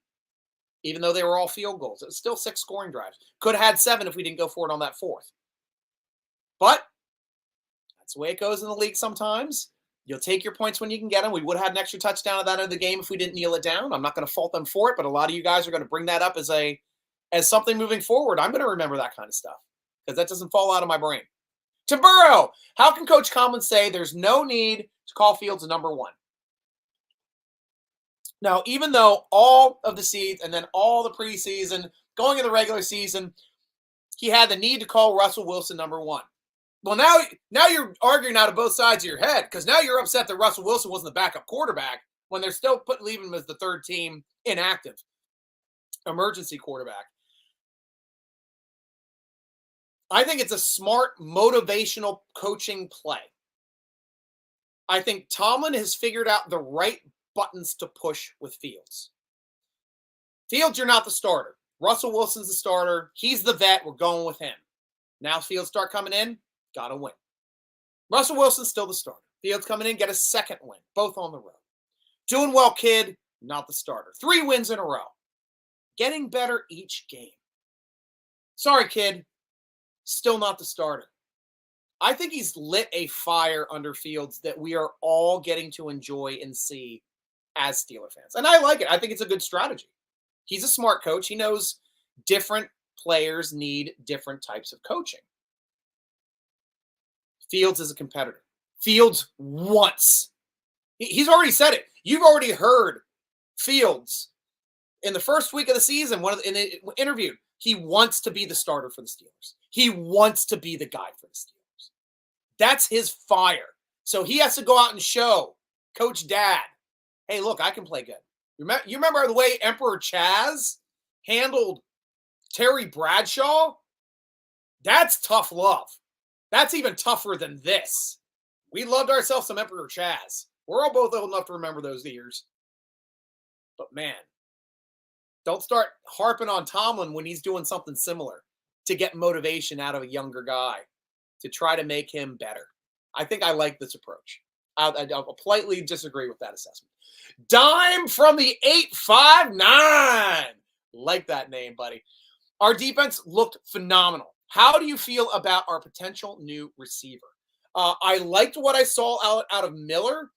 even though they were all field goals. It was still 6 scoring drives. Could have had 7 if we didn't go for it on that fourth. But that's the way it goes in the league sometimes. You'll take your points when you can get them. We would have had an extra touchdown at that end of the game if we didn't kneel it down. I'm not going to fault them for it, but a lot of you guys are going to bring that up as something moving forward. I'm going to remember that kind of stuff because that doesn't fall out of my brain. To Burrow, how can Coach Conlon say there's no need to call Fields a number 1? Now, even though all of the seeds and then all the preseason, going in the regular season, he had the need to call Russell Wilson number 1. Well, now you're arguing out of both sides of your head because now you're upset that Russell Wilson wasn't the backup quarterback when they're still leaving him as the third team inactive emergency quarterback. I think it's a smart motivational coaching play. I think Tomlin has figured out the right buttons to push with Fields. Fields, you're not the starter. Russell Wilson's the starter. He's the vet. We're going with him. Now Fields start coming in. Got to win. Russell Wilson's still the starter. Fields coming in, get a second win. Both on the road. Doing well, kid. Not the starter. 3 wins in a row. Getting better each game. Sorry, kid. Still not the starter. I think he's lit a fire under Fields that we are all getting to enjoy and see as Steeler fans. And I like it. I think it's a good strategy. He's a smart coach. He knows different players need different types of coaching. Fields is a competitor. Fields wants. He's already said it. You've already heard Fields in the first week of the season, in the interview. He wants to be the starter for the Steelers. He wants to be the guy for the Steelers. That's his fire. So he has to go out and show Coach Dad, hey, look, I can play good. You remember the way Emperor Chaz handled Terry Bradshaw? That's tough love. That's even tougher than this. We loved ourselves some Emperor Chaz. We're all both old enough to remember those years. But man, don't start harping on Tomlin when he's doing something similar to get motivation out of a younger guy to try to make him better. I think I like this approach. I'll politely disagree with that assessment. Dime from the 859. Like that name, buddy. Our defense looked phenomenal. How do you feel about our potential new receiver? I liked what I saw out of Miller.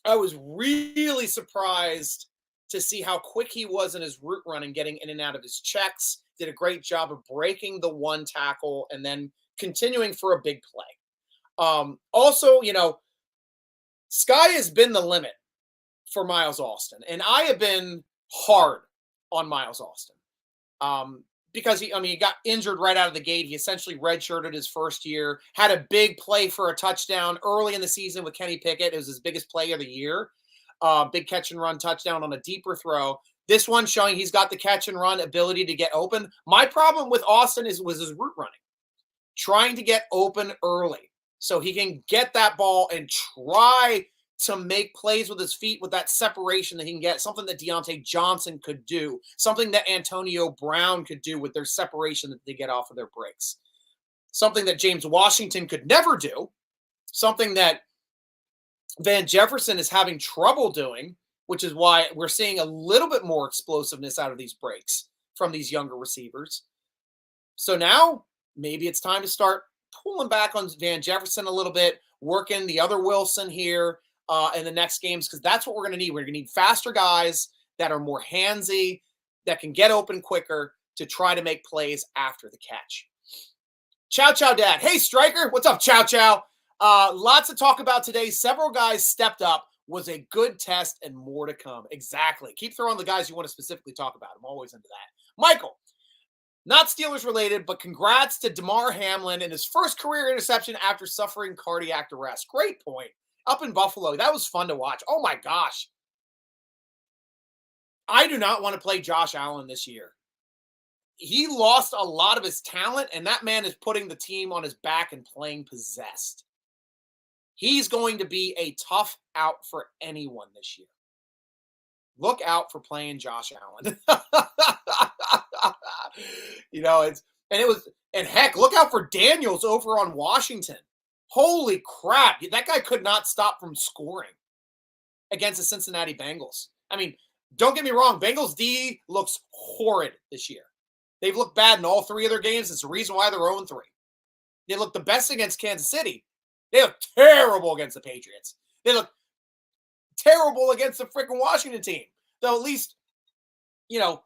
I was really surprised to see how quick he was in his route run and getting in and out of his checks. Did a great job of breaking the one tackle and then continuing for a big play. Also, sky has been the limit for Miles Austin. And I have been hard on Miles Austin. Because he got injured right out of the gate. He essentially redshirted his first year, had a big play for a touchdown early in the season with Kenny Pickett. It was his biggest play of the year. Big catch and run touchdown on a deeper throw. This one showing he's got the catch and run ability to get open. My problem with Austin was his route running. Trying to get open early so he can get that ball and try to make plays with his feet with that separation that he can get, something that Deontay Johnson could do, something that Antonio Brown could do with their separation that they get off of their breaks, something that James Washington could never do, something that Van Jefferson is having trouble doing, which is why we're seeing a little bit more explosiveness out of these breaks from these younger receivers. So now maybe it's time to start pulling back on Van Jefferson a little bit, working the other Wilson here, in the next games, because that's what we're going to need. We're going to need faster guys that are more handsy, that can get open quicker to try to make plays after the catch. Chow Chow Dad. Hey, Stryker. What's up, Chow Chow? Lots to talk about today. Several guys stepped up. Was a good test and more to come. Exactly. Keep throwing the guys you want to specifically talk about. I'm always into that. Michael, not Steelers related, but congrats to Damar Hamlin in his first career interception after suffering cardiac arrest. Great point. Up in Buffalo. That was fun to watch. Oh, my gosh. I do not want to play Josh Allen this year. He lost a lot of his talent, and that man is putting the team on his back and playing possessed. He's going to be a tough out for anyone this year. Look out for playing Josh Allen. And heck, look out for Daniels over on Washington. Holy crap. That guy could not stop from scoring. against the Cincinnati Bengals. I mean, don't get me wrong, Bengals D looks horrid this year. They've looked bad in all three of their games. It's the reason why they're 0-3. They look the best against Kansas City. They look terrible against the Patriots. They look terrible against the freaking Washington team. Though at least, you know,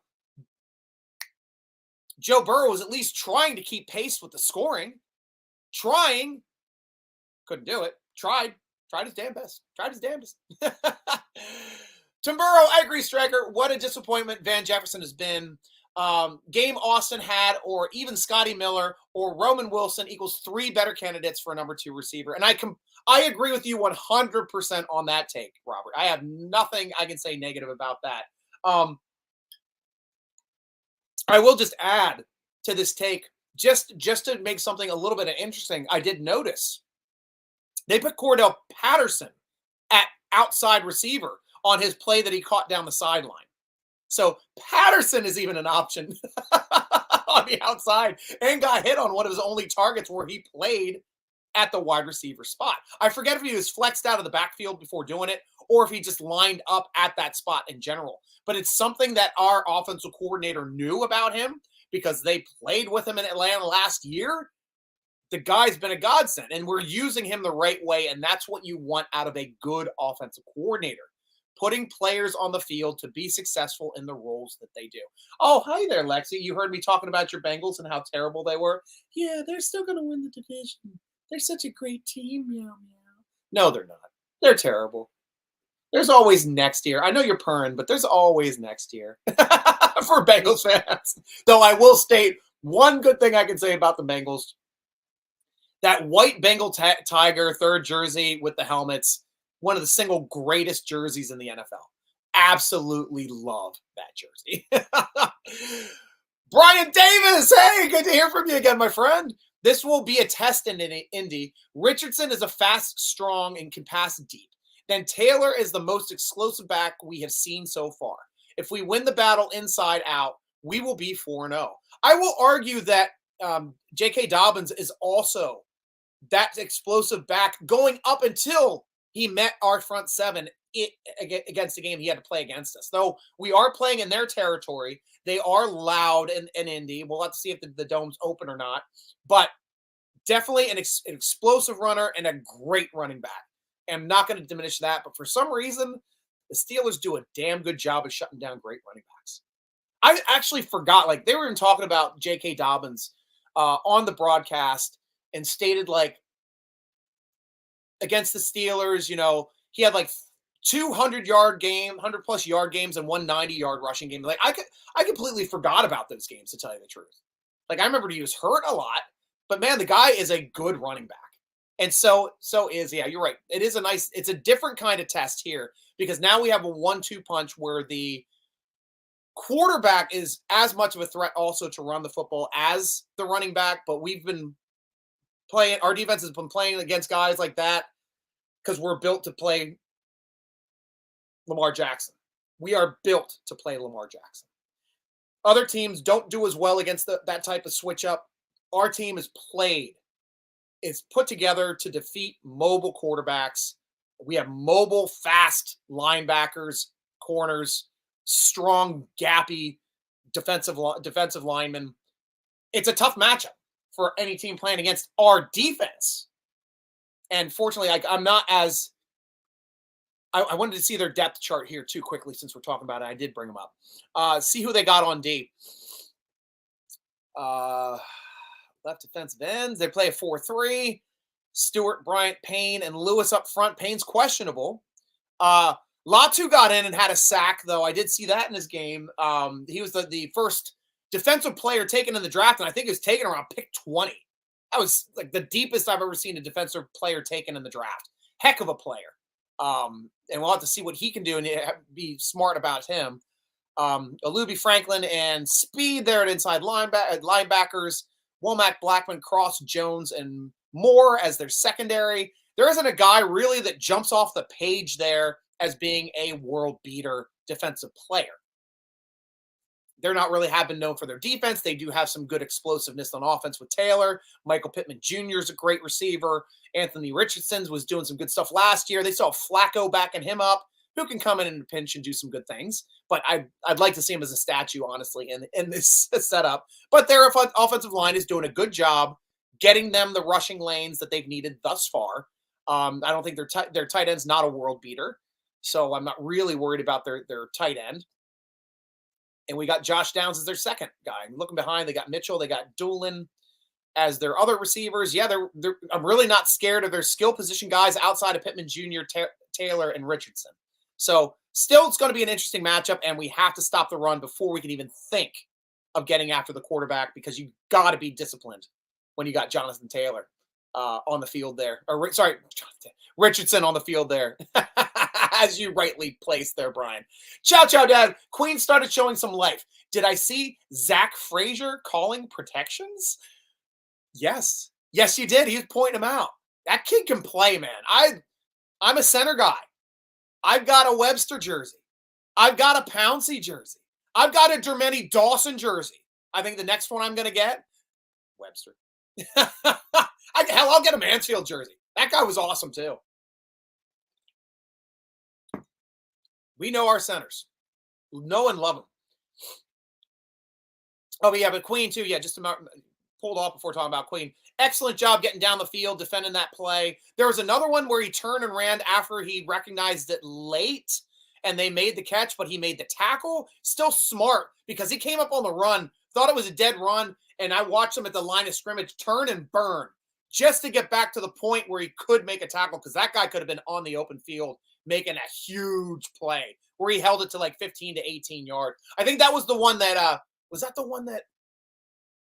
Joe Burrow was at least trying to keep pace with the scoring. Trying. Couldn't do it. Tried his damn best. Tried his damnedest. Tim Burrow, I agree, Stryker. What a disappointment Van Jefferson has been. Game Austin had, or even Scotty Miller or Roman Wilson equals 3 better candidates for a number 2 receiver. And I agree with you 100% on that take, Robert. I have nothing I can say negative about that. I will just add to this take, just to make something a little bit interesting. I did notice they put Cordell Patterson at outside receiver on his play that he caught down the sideline. So Patterson is even an option on the outside and got hit on one of his only targets where he played at the wide receiver spot. I forget if he was flexed out of the backfield before doing it or if he just lined up at that spot in general. But it's something that our offensive coordinator knew about him because they played with him in Atlanta last year. The guy's been a godsend, and we're using him the right way, and that's what you want out of a good offensive coordinator. Putting players on the field to be successful in the roles that they do. Oh, hi there, Lexi. You heard me talking about your Bengals and how terrible they were? Yeah, they're still going to win the division. They're such a great team. Meow, meow. No, they're not. They're terrible. There's always next year. I know you're purring, but there's always next year for Bengals fans. Though I will state one good thing I can say about the Bengals. That white Bengal tiger third jersey with the helmets, one of the single greatest jerseys in the NFL. Absolutely love that jersey. Brian Davis, hey, good to hear from you again, my friend. This will be a test in Indy. Richardson is a fast, strong, and can pass deep. Then Taylor is the most explosive back we have seen so far. If we win the battle inside out, we will be 4-0. I will argue that J.K. Dobbins is also that explosive back going up until he met our front seven against the game he had to play against us. Though we are playing in their territory, they are loud in Indy. We'll have to see if the dome's open or not. But definitely an explosive runner and a great running back. I'm not going to diminish that, but for some reason, the Steelers do a damn good job of shutting down great running backs. I actually forgot, like, they were even talking about J.K. Dobbins on the broadcast and stated, like, against the Steelers, you know, he had like 200-plus yard games and 190-yard rushing game. Like, I completely forgot about those games, to tell you the truth. Like, I remember he was hurt a lot, but man, the guy is a good running back. And so is, yeah, you're right. It's a different kind of test here because now we have a 1-2 punch where the quarterback is as much of a threat also to run the football as the running back, but our defense has been playing against guys like that because we're built to play Lamar Jackson. We are built to play Lamar Jackson. Other teams don't do as well against that type of switch up. Our team is put together to defeat mobile quarterbacks. We have mobile, fast linebackers, corners, strong, gappy defensive linemen. It's a tough matchup for any team playing against our defense. And fortunately, I'm not as I wanted to see their depth chart here too quickly since we're talking about it. I did bring them up. See who they got on D. Left defensive ends. They play a 4-3. Stewart, Bryant, Payne, and Lewis up front. Payne's questionable. Latu got in and had a sack, though. I did see that in his game. He was the first defensive player taken in the draft, and I think he was taken around pick 20. That was like the deepest I've ever seen a defensive player taken in the draft. Heck of a player. And we'll have to see what he can do and be smart about him. Alubi Franklin and speed there at inside linebackers. Womack, Blackman, Cross, Jones, and Moore as their secondary. There isn't a guy really that jumps off the page there as being a world beater defensive player. They're not really have been known for their defense. They do have some good explosiveness on offense with Taylor. Michael Pittman Jr. is a great receiver. Anthony Richardson was doing some good stuff last year. They saw Flacco backing him up, who can come in a pinch and do some good things. But I'd like to see him as a statue, honestly, in this setup. But their offensive line is doing a good job getting them the rushing lanes that they've needed thus far. I don't think their tight end's not a world beater, so I'm not really worried about their tight end. And we got Josh Downs as their second guy. Looking behind, they got Mitchell, they got Doolin as their other receivers. Yeah, I'm really not scared of their skill position guys outside of Pittman Jr., Taylor, and Richardson. So still, it's going to be an interesting matchup, and we have to stop the run before we can even think of getting after the quarterback, because you got to be disciplined when you got Jonathan Taylor on the field there. Or sorry, Richardson on the field there. As you rightly placed there, Brian. Ciao, ciao, Dad. Queen started showing some life. Did I see Zach Frazier calling protections? Yes. Yes, you did. He was pointing them out. That kid can play, man. I'm a center guy. I've got a Webster jersey. I've got a Pouncey jersey. I've got a Dermeni Dawson jersey. I think the next one I'm going to get, Webster. Hell, I'll get a Mansfield jersey. That guy was awesome, too. We know our centers. Know and love them. Oh, yeah, but Queen, too. Yeah, just about pulled off before talking about Queen. Excellent job getting down the field, defending that play. There was another one where he turned and ran after he recognized it late, and they made the catch, but he made the tackle. Still smart, because he came up on the run, thought it was a dead run, and I watched him at the line of scrimmage turn and burn just to get back to the point where he could make a tackle, because that guy could have been on the open field making a huge play where he held it to like 15 to 18 yards. I think that was the one that was that the one that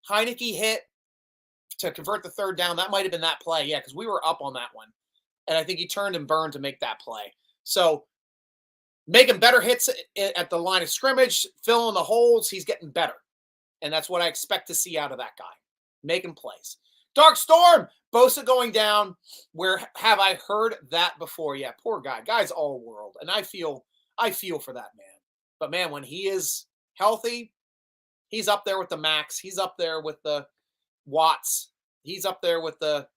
Heineke hit to convert the third down? That might have been that play. Yeah, because we were up on that one. And I think he turned and burned to make that play. So making better hits at the line of scrimmage, filling the holes, he's getting better. And that's what I expect to see out of that guy, making plays. Dark Storm, Bosa going down. Where have I heard that before? Yeah, poor guy. Guy's all world. And I feel for that man. But man, when he is healthy, he's up there with the Max. He's up there with the Watts. He's up there with the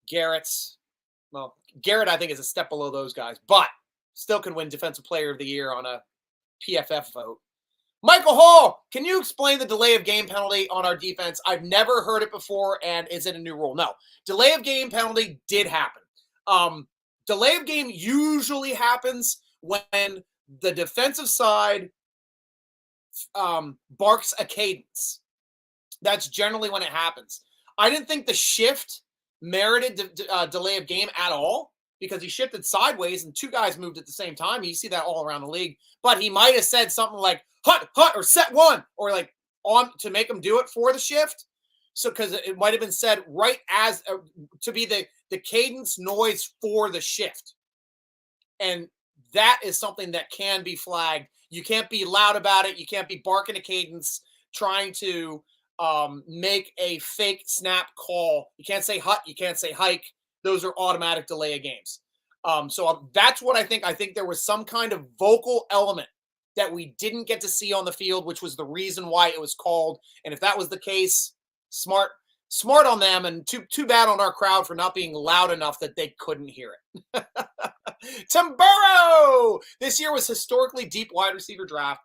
Garrett's. Well, Garrett, I think, is a step below those guys, but still can win Defensive Player of the Year on a PFF vote. Michael Hall, can you explain the delay of game penalty on our defense? I've never heard it before, and is it a new rule? No. Delay of game penalty did happen. Delay of game usually happens when the defensive side barks a cadence. That's generally when it happens. I didn't think the shift merited delay of game at all, because he shifted sideways and two guys moved at the same time. You see that all around the league. But he might have said something like hut, or set one, or like on to make him do it for the shift. So because it might have been said right as to be the cadence noise for the shift. And that is something that can be flagged. You can't be loud about it. You can't be barking a cadence trying to make a fake snap call. You can't say hut. You can't say hike. Those are automatic delay of games. So that's what I think. I think there was some kind of vocal element that we didn't get to see on the field, which was the reason why it was called. And if that was the case, smart on them, and too bad on our crowd for not being loud enough that they couldn't hear it. Tim Burrow! This year was historically deep wide receiver draft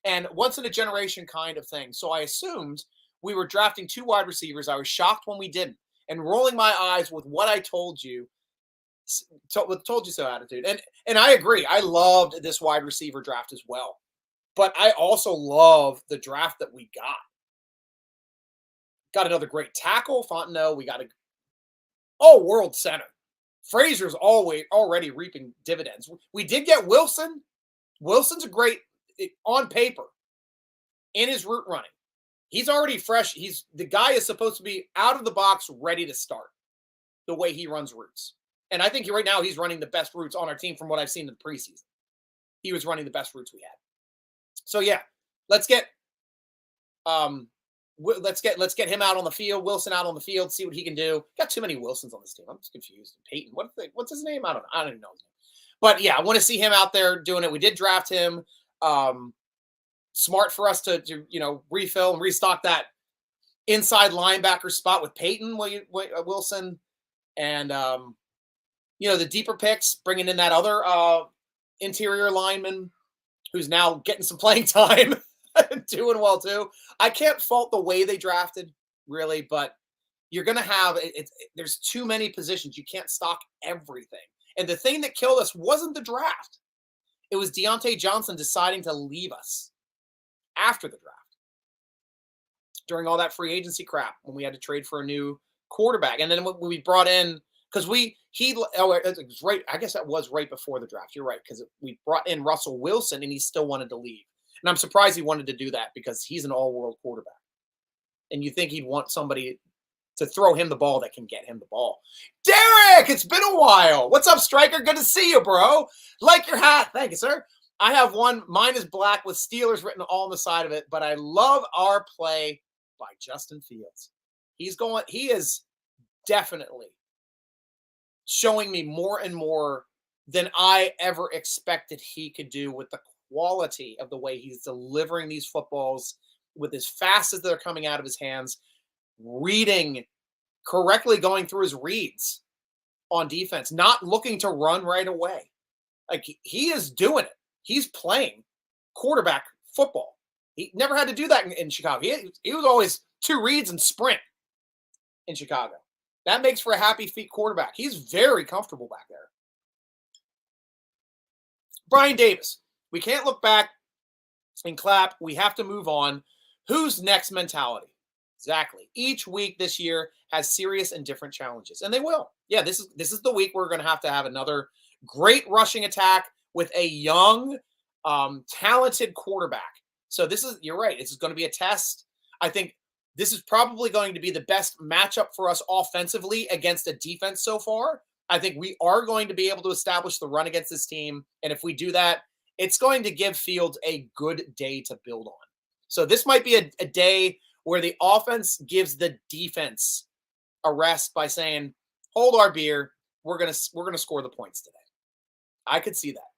and once in a generation kind of thing. So I assumed we were drafting two wide receivers. I was shocked when we didn't, and rolling my eyes with what I told you, with told you so attitude. And I agree. I loved this wide receiver draft as well. But I also love the draft that we got. Got another great tackle, Fontenot. We got a all-world center. Frazier's already reaping dividends. We did get Wilson. Wilson's a great, on paper, in his route running. He's already fresh. The guy is supposed to be out of the box, ready to start the way he runs routes. And I think right now he's running the best routes on our team from what I've seen in the preseason. He was running the best routes we had. So yeah, let's get him out on the field. Wilson out on the field. See what he can do. Got too many Wilsons on this team. I'm just confused. Peyton, what's his name? I don't even know his name. But yeah, I want to see him out there doing it. We did draft him. Smart for us to refill and restock that inside linebacker spot with Peyton Wilson, and the deeper picks, bringing in that other interior lineman who's now getting some playing time and doing well too. I can't fault the way they drafted, really, but you're going to have there's too many positions. You can't stock everything. And the thing that killed us wasn't the draft. It was Deontay Johnson deciding to leave us after the draft during all that free agency crap when we had to trade for a new quarterback. And then when we brought in, because it was right, I guess that was right before the draft. You're right, because we brought in Russell Wilson and he still wanted to leave. And I'm surprised he wanted to do that because he's an all-world quarterback. And you think he'd want somebody to throw him the ball that can get him the ball. Derek, it's been a while. What's up, Stryker? Good to see you, bro. Like your hat. Thank you, sir. I have one. Mine is black with Steelers written all on the side of it, but I love our play by Justin Fields. He is definitely showing me more and more than I ever expected he could do with the quality of the way he's delivering these footballs with as fast as they're coming out of his hands, reading correctly, going through his reads on defense, not looking to run right away. Like he is doing it. He's playing quarterback football. He never had to do that in Chicago. He was always 2 reads and sprint in Chicago. That makes for a happy feet quarterback. He's very comfortable back there. Brian Davis, we can't look back and clap. We have to move on. Who's next mentality? Exactly. Each week this year has serious and different challenges, and they will. Yeah, this is the week we're going to have another great rushing attack with a young, talented quarterback. So you're right. This is going to be a test. I think this is probably going to be the best matchup for us offensively against a defense so far. I think we are going to be able to establish the run against this team, and if we do that, it's going to give Fields a good day to build on. So this might be a day where the offense gives the defense a rest by saying, "Hold our beer. We're gonna score the points today." I could see that.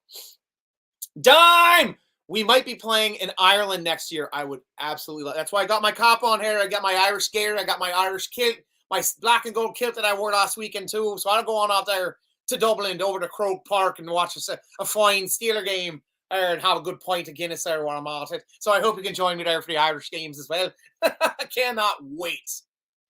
Dime. We might be playing in Ireland next year. I would absolutely love. That's why I got my cop on here. I got my Irish gator. I got my Irish kilt, my black and gold kilt that I wore last weekend too. So I'll go on out there to Dublin, over to Croke Park, and watch a fine Steeler game and have a good pint of Guinness there while I'm out it. So I hope you can join me there for the Irish games as well. I cannot wait.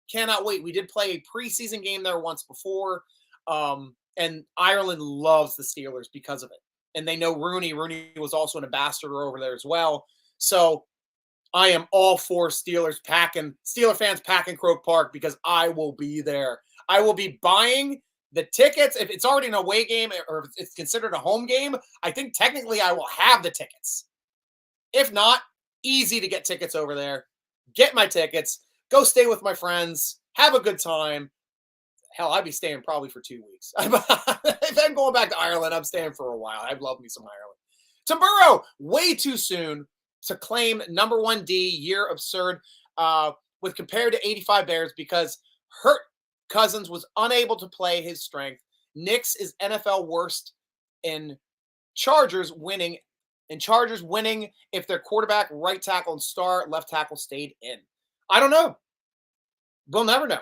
Cannot wait. We did play a preseason game there once before, and Ireland loves the Steelers because of it. And they know Rooney. Rooney was also an ambassador over there as well. So I am all for Steeler fans packing Croke Park because I will be there. I will be buying the tickets. If it's already an away game or if it's considered a home game, I think technically I will have the tickets. If not, easy to get tickets over there. Get my tickets. Go stay with my friends. Have a good time. Hell, I'd be staying probably for 2 weeks. If I'm going back to Ireland, I'm staying for a while. I'd love me some Ireland. Tim Burrow, way too soon to claim number 1D, year absurd, with compared to 85 Bears because hurt Cousins was unable to play his strength. Knicks is NFL worst in Chargers winning if their quarterback, right tackle, and star left tackle stayed in. I don't know. We'll never know.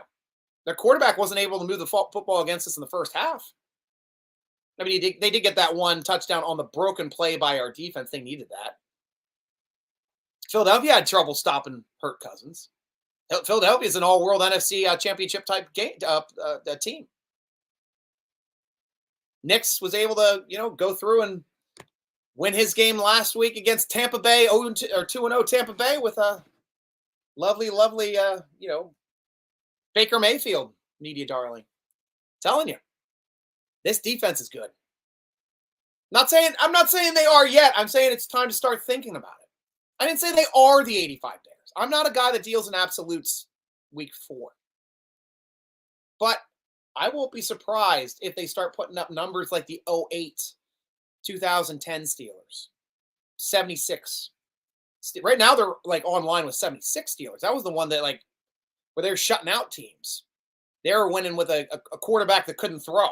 Their quarterback wasn't able to move the football against us in the first half. I mean, they did get that one touchdown on the broken play by our defense. They needed that. Philadelphia had trouble stopping hurt Cousins. Philadelphia is an all-world NFC championship type game team. Knicks was able to, go through and win his game last week against Tampa Bay, 2-0 Tampa Bay with a lovely, Baker Mayfield, media darling. Telling you, this defense is good. I'm not saying they are yet. I'm saying it's time to start thinking about it. I didn't say they are the 85 Bears. I'm not a guy that deals in absolutes week 4. But I won't be surprised if they start putting up numbers like the 08, 2010 Steelers, 76. Right now they're like online with 76 Steelers. That was the one that where they're shutting out teams. They were winning with a quarterback that couldn't throw,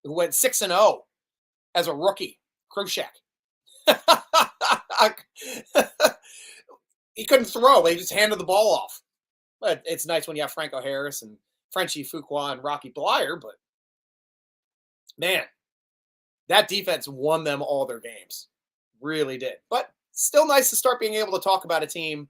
who went 6-0 as a rookie, Krushek. He couldn't throw. They just handed the ball off. But it's nice when you have Franco Harris and Frenchie Fuqua and Rocky Blyer, but Man, that defense won them all their games. Really did. But still nice to start being able to talk about a team.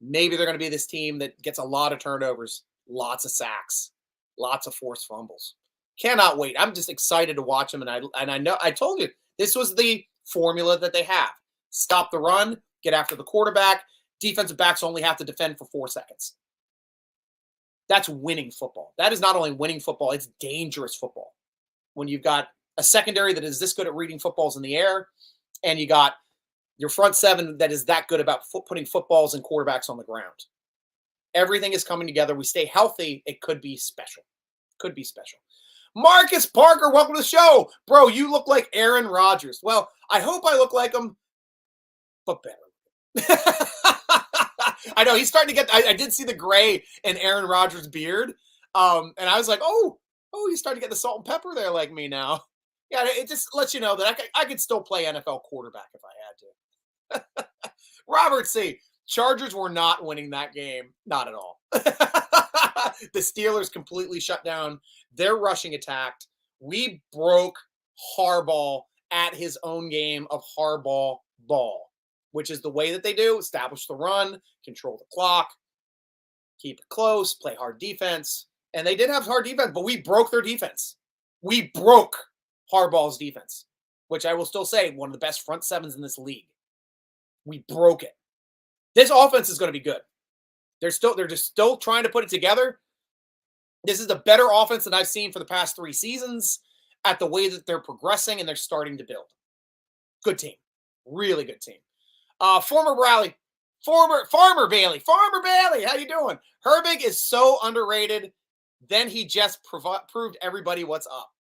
Maybe they're going to be this team that gets a lot of turnovers, lots of sacks, lots of forced fumbles. Cannot wait. I'm just excited to watch them. And I know I told you this was the formula that they have. Stop the run, get after the quarterback. Defensive backs only have to defend for 4 seconds. That's winning football. That is not only winning football, it's dangerous football. When you've got a secondary that is this good at reading footballs in the air, and you got your front seven that is that good about putting footballs and quarterbacks on the ground. Everything is coming together. We stay healthy. It could be special. Could be special. Marcus Parker, welcome to the show. Bro, you look like Aaron Rodgers. Well, I hope I look like him, but better. I know he's starting to get, I did see the gray in Aaron Rodgers' beard. And I was like, oh, he's starting to get the salt and pepper there like me now. Yeah, it just lets you know that I could still play NFL quarterback if I had to. Robert C. Chargers were not winning that game. Not at all. The Steelers completely shut down their rushing attack. We broke Harbaugh at his own game of Harbaugh ball, which is the way that they do. Establish the run, control the clock, keep it close, play hard defense. And they did have hard defense, but we broke their defense. We broke Harbaugh's defense, which I will still say one of the best front sevens in this league. We broke it. This offense is going to be good. They're just still trying to put it together. This is a better offense than I've seen for the past 3 seasons at the way that they're progressing and they're starting to build. Good team. Really good team. Farmer Bailey, how you doing? Herbig is so underrated. Then he just proved everybody what's up.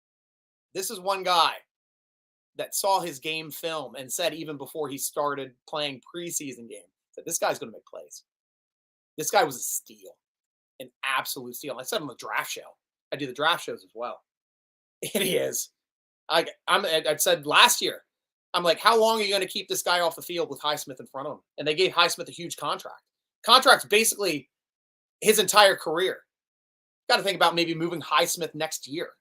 This is one guy that saw his game film and said even before he started playing preseason game that this guy's going to make plays. This guy was a steal, an absolute steal. I said on the draft show. I do the draft shows as well. And he is. I said last year, I'm like, how long are you going to keep this guy off the field with Highsmith in front of him? And they gave Highsmith a huge contract. Contract's basically his entire career. Got to think about maybe moving Highsmith next year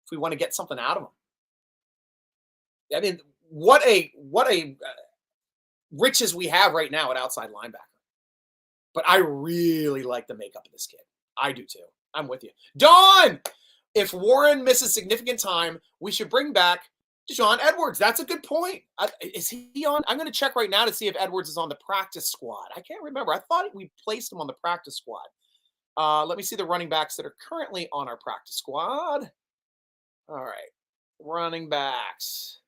if we want to get something out of him. I mean, what a riches we have right now at outside linebacker. But I really like the makeup of this kid. I do too. I'm with you. Dawn! If Warren misses significant time, we should bring back Deshaun Edwards. That's a good point. Is he on? I'm going to check right now to see if Edwards is on the practice squad. I can't remember. I thought we placed him on the practice squad. Let me see the running backs that are currently on our practice squad. All right. Running backs.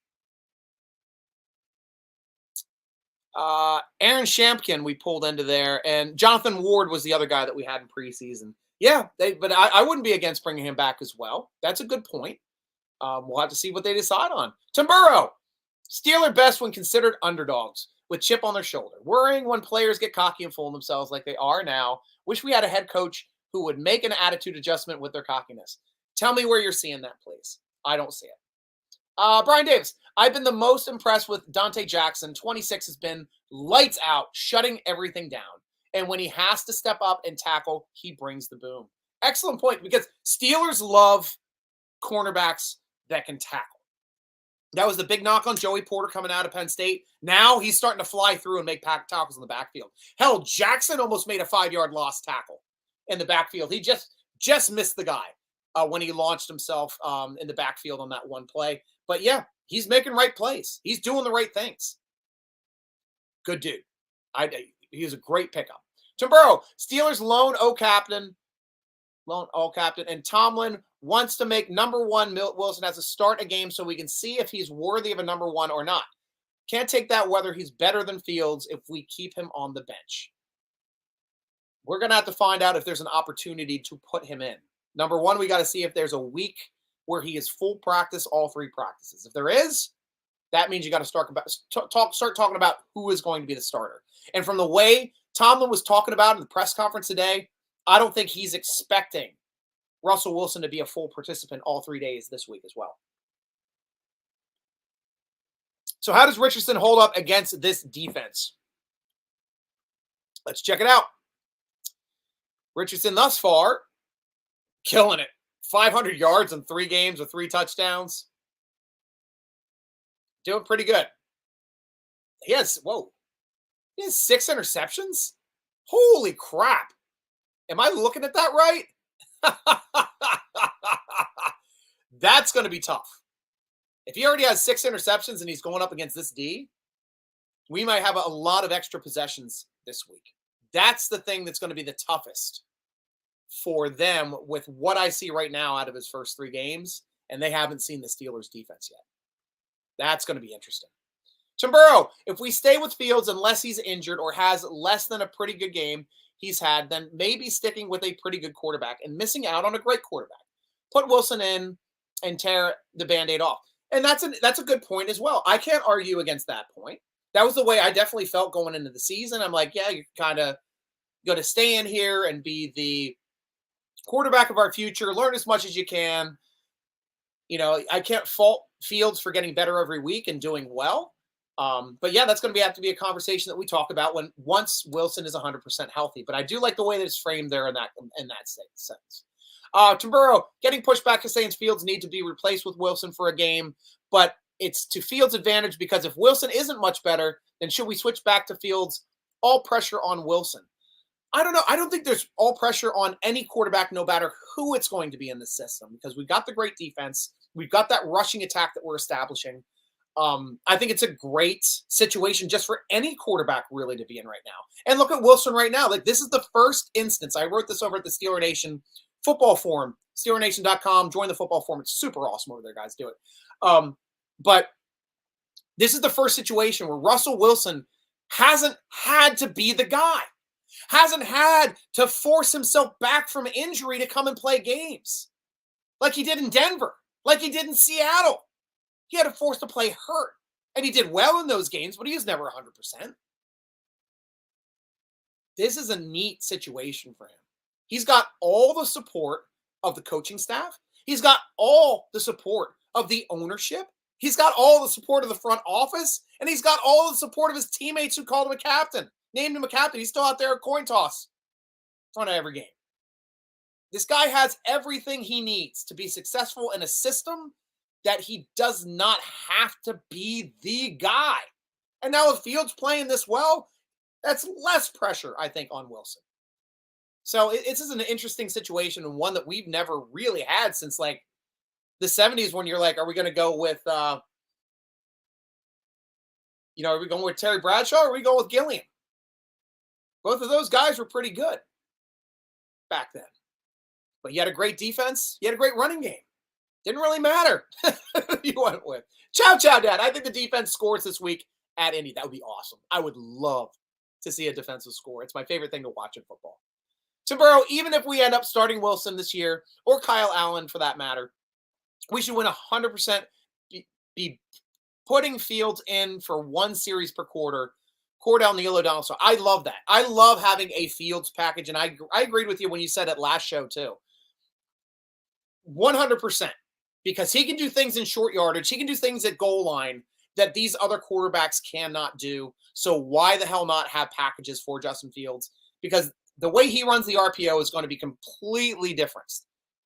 Aaron Shampkin we pulled into there, and Jonathan Ward was the other guy that we had in preseason. Yeah, but I wouldn't be against bringing him back as well. That's a good point. We'll have to see what they decide on. Tamburo, Steeler best when considered underdogs with chip on their shoulder. Worrying when players get cocky and fool themselves like they are now. Wish we had a head coach who would make an attitude adjustment with their cockiness. Tell me where you're seeing that, please. I don't see it. Brian Davis, I've been the most impressed with Dante Jackson. 26 has been lights out, shutting everything down. And when he has to step up and tackle, he brings the boom. Excellent point, because Steelers love cornerbacks that can tackle. That was the big knock on Joey Porter coming out of Penn State. Now he's starting to fly through and make tackles in the backfield. Hell, Jackson almost made a 5-yard lost tackle in the backfield. He just missed the guy when he launched himself in the backfield on that one play. But yeah, he's making right plays. He's doing the right things. Good dude. He was a great pickup. Tim Burrow, Steelers lone all-captain, and Tomlin wants to make number one. Milt Wilson has to start a game so we can see if he's worthy of a number one or not. Can't take that whether he's better than Fields if we keep him on the bench. We're going to have to find out if there's an opportunity to put him in. Number one, we got to see if there's a week where he is full practice, all 3 practices. If there is, that means you got to start talking about who is going to be the starter. And from the way Tomlin was talking about in the press conference today, I don't think he's expecting Russell Wilson to be a full participant all 3 days this week as well. So how does Richardson hold up against this defense? Let's check it out. Richardson thus far, killing it. 500 yards in 3 games with 3 touchdowns. Doing pretty good. He has 6 interceptions? Holy crap. Am I looking at that right? That's going to be tough. If he already has 6 interceptions and he's going up against this D, we might have a lot of extra possessions this week. That's the thing that's going to be the toughest for them with what I see right now out of his first 3 games, and they haven't seen the Steelers' defense yet. That's going to be interesting. Chimburo, if we stay with Fields unless he's injured or has less than a pretty good game he's had, then maybe sticking with a pretty good quarterback and missing out on a great quarterback. Put Wilson in and tear the Band-Aid off. And that's a good point as well. I can't argue against that point. That was the way I definitely felt going into the season. I'm like, yeah, you're kind of going to stay in here and be the quarterback of our future, learn as much as you can. You know, I can't fault Fields for getting better every week and doing well. But yeah, that's going to have to be a conversation that we talk about once Wilson is 100% healthy. But I do like the way that it's framed there in that sense. Chimburo, getting pushed back to saying Fields need to be replaced with Wilson for a game, but it's to Fields' advantage because if Wilson isn't much better, then should we switch back to Fields? All pressure on Wilson. I don't know. I don't think there's all pressure on any quarterback, no matter who it's going to be in the system, because we've got the great defense. We've got that rushing attack that we're establishing. I think it's a great situation just for any quarterback really to be in right now. And look at Wilson right now. Like, this is the first instance. I wrote this over at the Steeler Nation football forum, SteelerNation.com. Join the football forum. It's super awesome over there, guys. Do it. But this is the first situation where Russell Wilson hasn't had to be the guy, hasn't had to force himself back from injury to come and play games like he did in Denver, like he did in Seattle. He had to force to play hurt, and he did well in those games, but he was never 100%. This is a neat situation for him. He's got all the support of the coaching staff. He's got all the support of the ownership. He's got all the support of the front office, and he's got all the support of his teammates who called him a captain, named him a captain. He's still out there at coin toss in front of every game. This guy has everything he needs to be successful in a system that he does not have to be the guy. And now if Fields playing this well, that's less pressure, I think, on Wilson. So it's an interesting situation, and one that we've never really had since like the 70s, when you're like, are we going to go with, are we going with Terry Bradshaw or are we going with Gilliam? Both of those guys were pretty good back then. But you had a great defense. You had a great running game. Didn't really matter who you went with. Chow, Dad. I think the defense scores this week at Indy. That would be awesome. I would love to see a defensive score. It's my favorite thing to watch in football. Chimburo, even if we end up starting Wilson this year, or Kyle Allen for that matter, we should win 100%, be putting Fields in for 1 series per quarter. Cordell, Neal O'Donnell. So I love that. I love having a Fields package, and I agreed with you when you said it last show too. 100%. Because he can do things in short yardage. He can do things at goal line that these other quarterbacks cannot do. So why the hell not have packages for Justin Fields? Because the way he runs the RPO is going to be completely different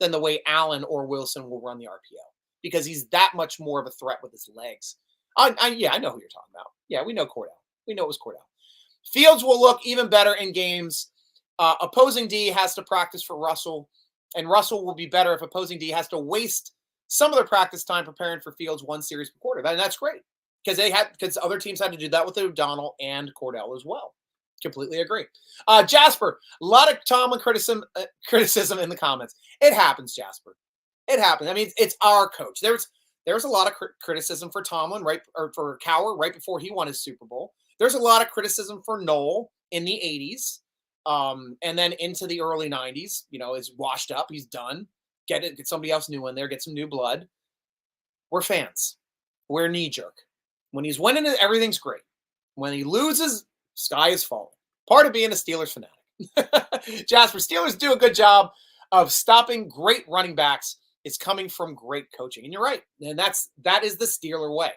than the way Allen or Wilson will run the RPO, because he's that much more of a threat with his legs. I know who you're talking about. Yeah, we know Cordell. We know it was Cordell. Fields will look even better in games. Opposing D has to practice for Russell, and Russell will be better if opposing D has to waste some of their practice time preparing for Fields 1 series per quarter. And that's great, because other teams had to do that with O'Donnell and Cordell as well. Completely agree. Jasper, a lot of Tomlin criticism in the comments. It happens, Jasper. It happens. I mean, it's our coach. There's a lot of criticism for Tomlin, or for Cowher right before he won his Super Bowl. There's a lot of criticism for Noel in the 80s, and then into the early 90s. Is washed up. He's done. Get somebody else new in there. Get some new blood. We're fans. We're knee-jerk. When he's winning, everything's great. When he loses, sky is falling. Part of being a Steelers fanatic. Jasper, Steelers do a good job of stopping great running backs. It's coming from great coaching. And you're right. And that is the Steeler way.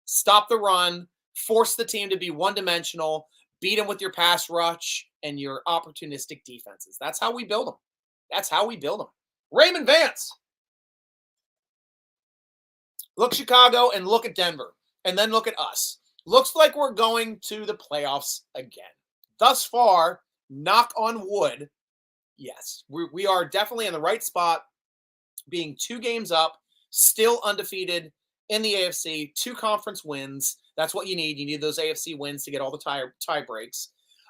Stop the run, force the team to be one-dimensional, beat them with your pass rush and your opportunistic defenses. That's how we build them. Raymond Vance. Look Chicago and look at Denver, and then look at us. Looks like we're going to the playoffs again. Thus far, knock on wood, yes, we are definitely in the right spot, being 2 games up, still undefeated in the AFC, 2 conference wins. That's what you need. You need those AFC wins to get all the tie breaks.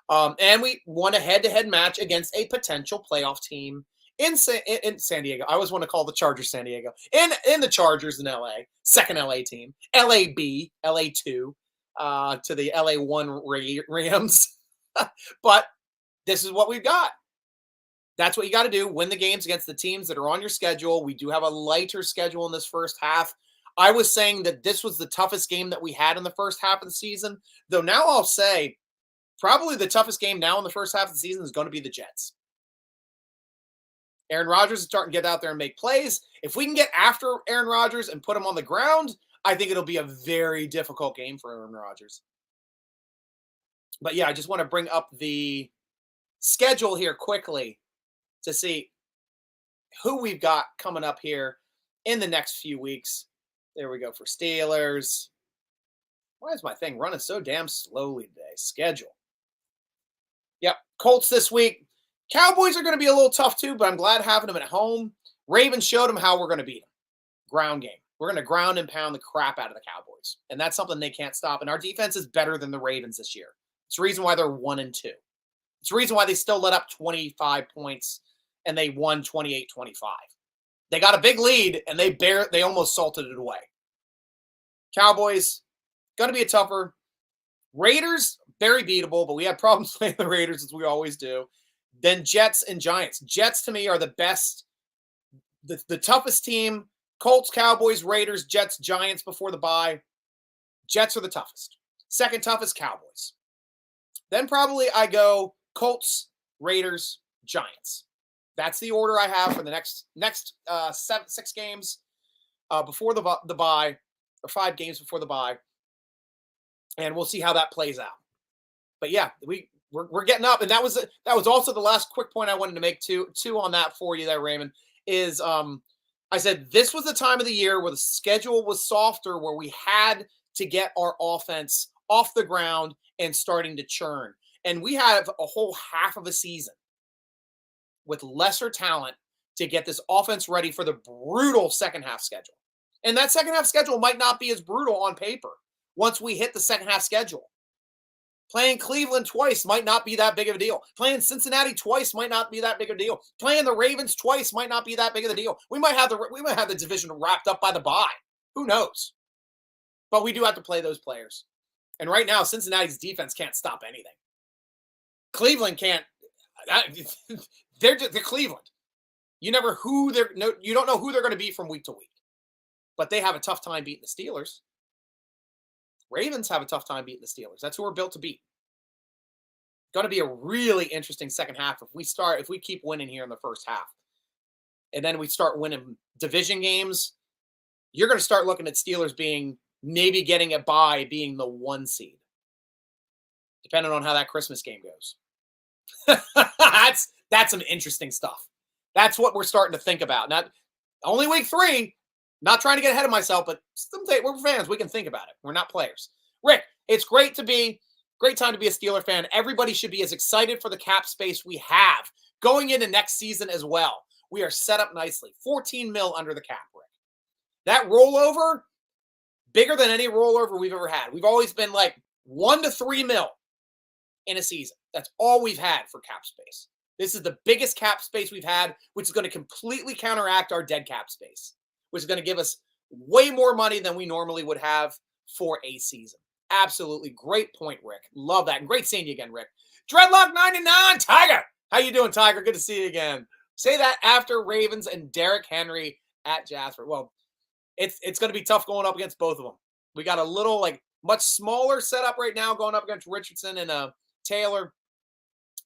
And we won a head-to-head match against a potential playoff team in San Diego. I always want to call the Chargers San Diego. In the Chargers in LA, second LA team, LAB, LA2, to the LA1 Rams. But this is what we've got. That's what you got to do. Win the games against the teams that are on your schedule. We do have a lighter schedule in this first half. I was saying that this was the toughest game that we had in the first half of the season, though now I'll say probably the toughest game now in the first half of the season is going to be the Jets. Aaron Rodgers is starting to get out there and make plays. If we can get after Aaron Rodgers and put him on the ground, I think it'll be a very difficult game for Aaron Rodgers. But yeah, I just want to bring up the schedule here quickly to see who we've got coming up here in the next few weeks. There we go for Steelers. Why is my thing running so damn slowly today? Schedule. Yep, Colts this week. Cowboys are going to be a little tough too, but I'm glad having them at home. Ravens showed them how we're going to beat them. Ground game. We're going to ground and pound the crap out of the Cowboys. And that's something they can't stop. And our defense is better than the Ravens this year. It's the reason why they're 1-2. It's the reason why they still let up 25 points and they won 28-25. They got a big lead and they almost salted it away. Cowboys, going to be a tougher. Raiders, very beatable, but we had problems playing the Raiders as we always do. Then Jets and Giants. Jets to me are the best, the toughest team. Colts, Cowboys, Raiders, Jets, Giants before the bye. Jets are the toughest. Second toughest, Cowboys. Then probably I go Colts, Raiders, Giants. That's the order I have for the next 6 games before the bye, or 5 games before the bye, and we'll see how that plays out. But yeah, we're getting up, and that was also the last quick point I wanted to make too on that for you there, Raymond. Is I said this was the time of the year where the schedule was softer, where we had to get our offense off the ground and starting to churn, and we have a whole half of a season with lesser talent to get this offense ready for the brutal second half schedule. And that second half schedule might not be as brutal on paper once we hit the second half schedule. Playing Cleveland twice might not be that big of a deal. Playing Cincinnati twice might not be that big of a deal. Playing the Ravens twice might not be that big of a deal. We might have the division wrapped up by the bye. Who knows? But we do have to play those players. And right now, Cincinnati's defense can't stop anything. Cleveland can't. They're Cleveland. You don't know who they're going to be from week to week. But they have a tough time beating the Steelers. Ravens have a tough time beating the Steelers. That's who we're built to beat. Going to be a really interesting second half if we keep winning here in the first half. And then we start winning division games. You're going to start looking at Steelers maybe getting a bye, being the 1 seed. Depending on how that Christmas game goes. That's some interesting stuff. That's what we're starting to think about. Not only week 3, not trying to get ahead of myself, but we're fans. We can think about it. We're not players. Rick, it's great time to be a Steeler fan. Everybody should be as excited for the cap space we have going into next season as well. We are set up nicely. 14 mil under the cap, Rick. That rollover, bigger than any rollover we've ever had. We've always been like 1 to 3 mil in a season. That's all we've had for cap space. This is the biggest cap space we've had, which is going to completely counteract our dead cap space, which is going to give us way more money than we normally would have for a season. Absolutely great point, Rick. Love that. And great seeing you again, Rick. Dreadlock 99, Tiger. How you doing, Tiger? Good to see you again. Say that after Ravens and Derrick Henry at Jasper. Well, it's going to be tough going up against both of them. We got a little much smaller setup right now going up against Richardson and Taylor,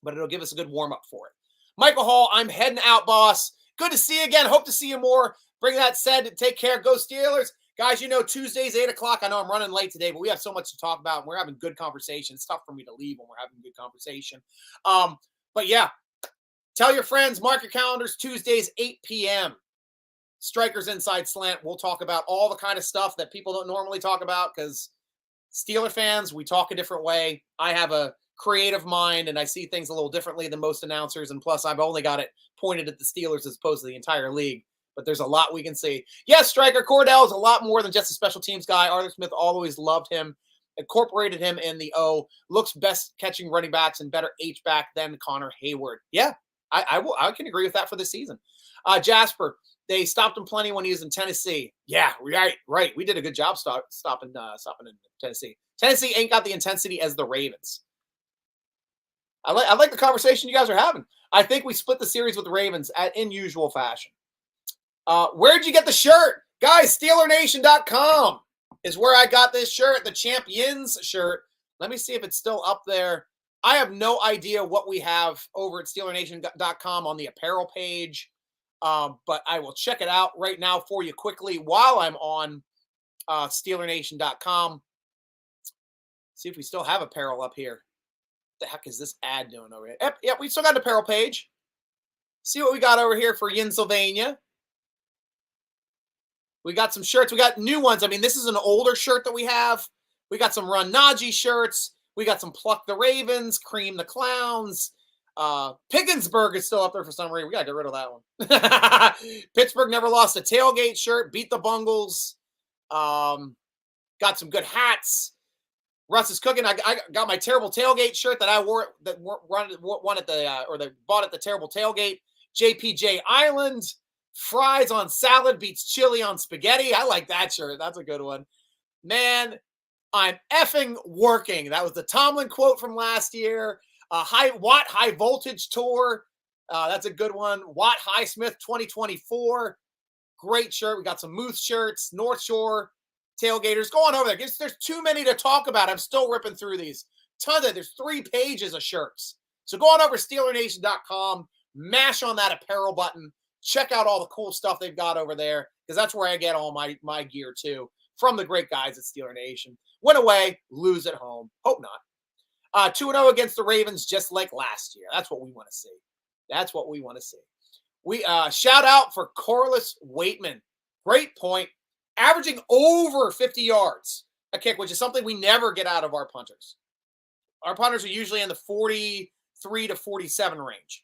but it'll give us a good warm-up for it. Michael Hall, I'm heading out, boss. Good to see you again. Hope to see you more. Bring that said, take care. Go Steelers. Guys, Tuesdays, 8 o'clock. I know I'm running late today, but we have so much to talk about, and we're having good conversation. It's tough for me to leave when we're having good conversation. But yeah, tell your friends, mark your calendars, Tuesdays, 8 p.m. Strikers Inside Slant. We'll talk about all the kind of stuff that people don't normally talk about because Steeler fans, we talk a different way. I have a creative mind and I see things a little differently than most announcers. And plus, I've only got it pointed at the Steelers as opposed to the entire league. But there's a lot we can see. Yes, Stryker Cordell is a lot more than just a special teams guy. Arthur Smith always loved him, incorporated him in the O. Looks best catching running backs and better H-back than Connor Hayward. Yeah, I can agree with that for this season. Jasper, they stopped him plenty when he was in Tennessee. Yeah, right. We did a good job stopping in Tennessee. Tennessee ain't got the intensity as the Ravens. I like the conversation you guys are having. I think we split the series with the Ravens in usual fashion. Where'd you get the shirt? Guys, SteelerNation.com is where I got this shirt, the Champions shirt. Let me see if it's still up there. I have no idea what we have over at SteelerNation.com on the apparel page, but I will check it out right now for you quickly while I'm on SteelerNation.com. See if we still have apparel up here. What the heck is this ad doing over here? Yep, we still got an apparel page. See what we got over here for Yinsylvania. We got some shirts. We got new ones. I mean, this is an older shirt that we have. We got some Run Najee shirts. We got some Pluck the Ravens, Cream the Clowns. Piggensburg is still up there for some reason. We got to get rid of that one. Pittsburgh never lost a tailgate shirt. Beat the Bungles. Got some good hats. Russ is cooking. I got my terrible tailgate shirt that I wore that won at the or that bought at the terrible tailgate. JPJ Island. Fries on salad beats chili on spaghetti. I like that shirt. That's a good one. Man, I'm effing working. That was the Tomlin quote from last year. Watt High Voltage Tour. That's a good one. Watt Highsmith 2024. Great shirt. We got some Moose shirts. North Shore tailgaters. Go on over there. There's too many to talk about. I'm still ripping through these. There's 3 pages of shirts. So go on over to SteelerNation.com. Mash on that apparel button. Check out all the cool stuff they've got over there because that's where I get all my gear too from the great guys at Steeler Nation. Win away, lose at home. Hope not. 2-0 against the Ravens just like last year. That's what we want to see. We shout out for Corliss Waitman. Great point. Averaging over 50 yards a kick, which is something we never get out of our punters. Our punters are usually in the 43 to 47 range.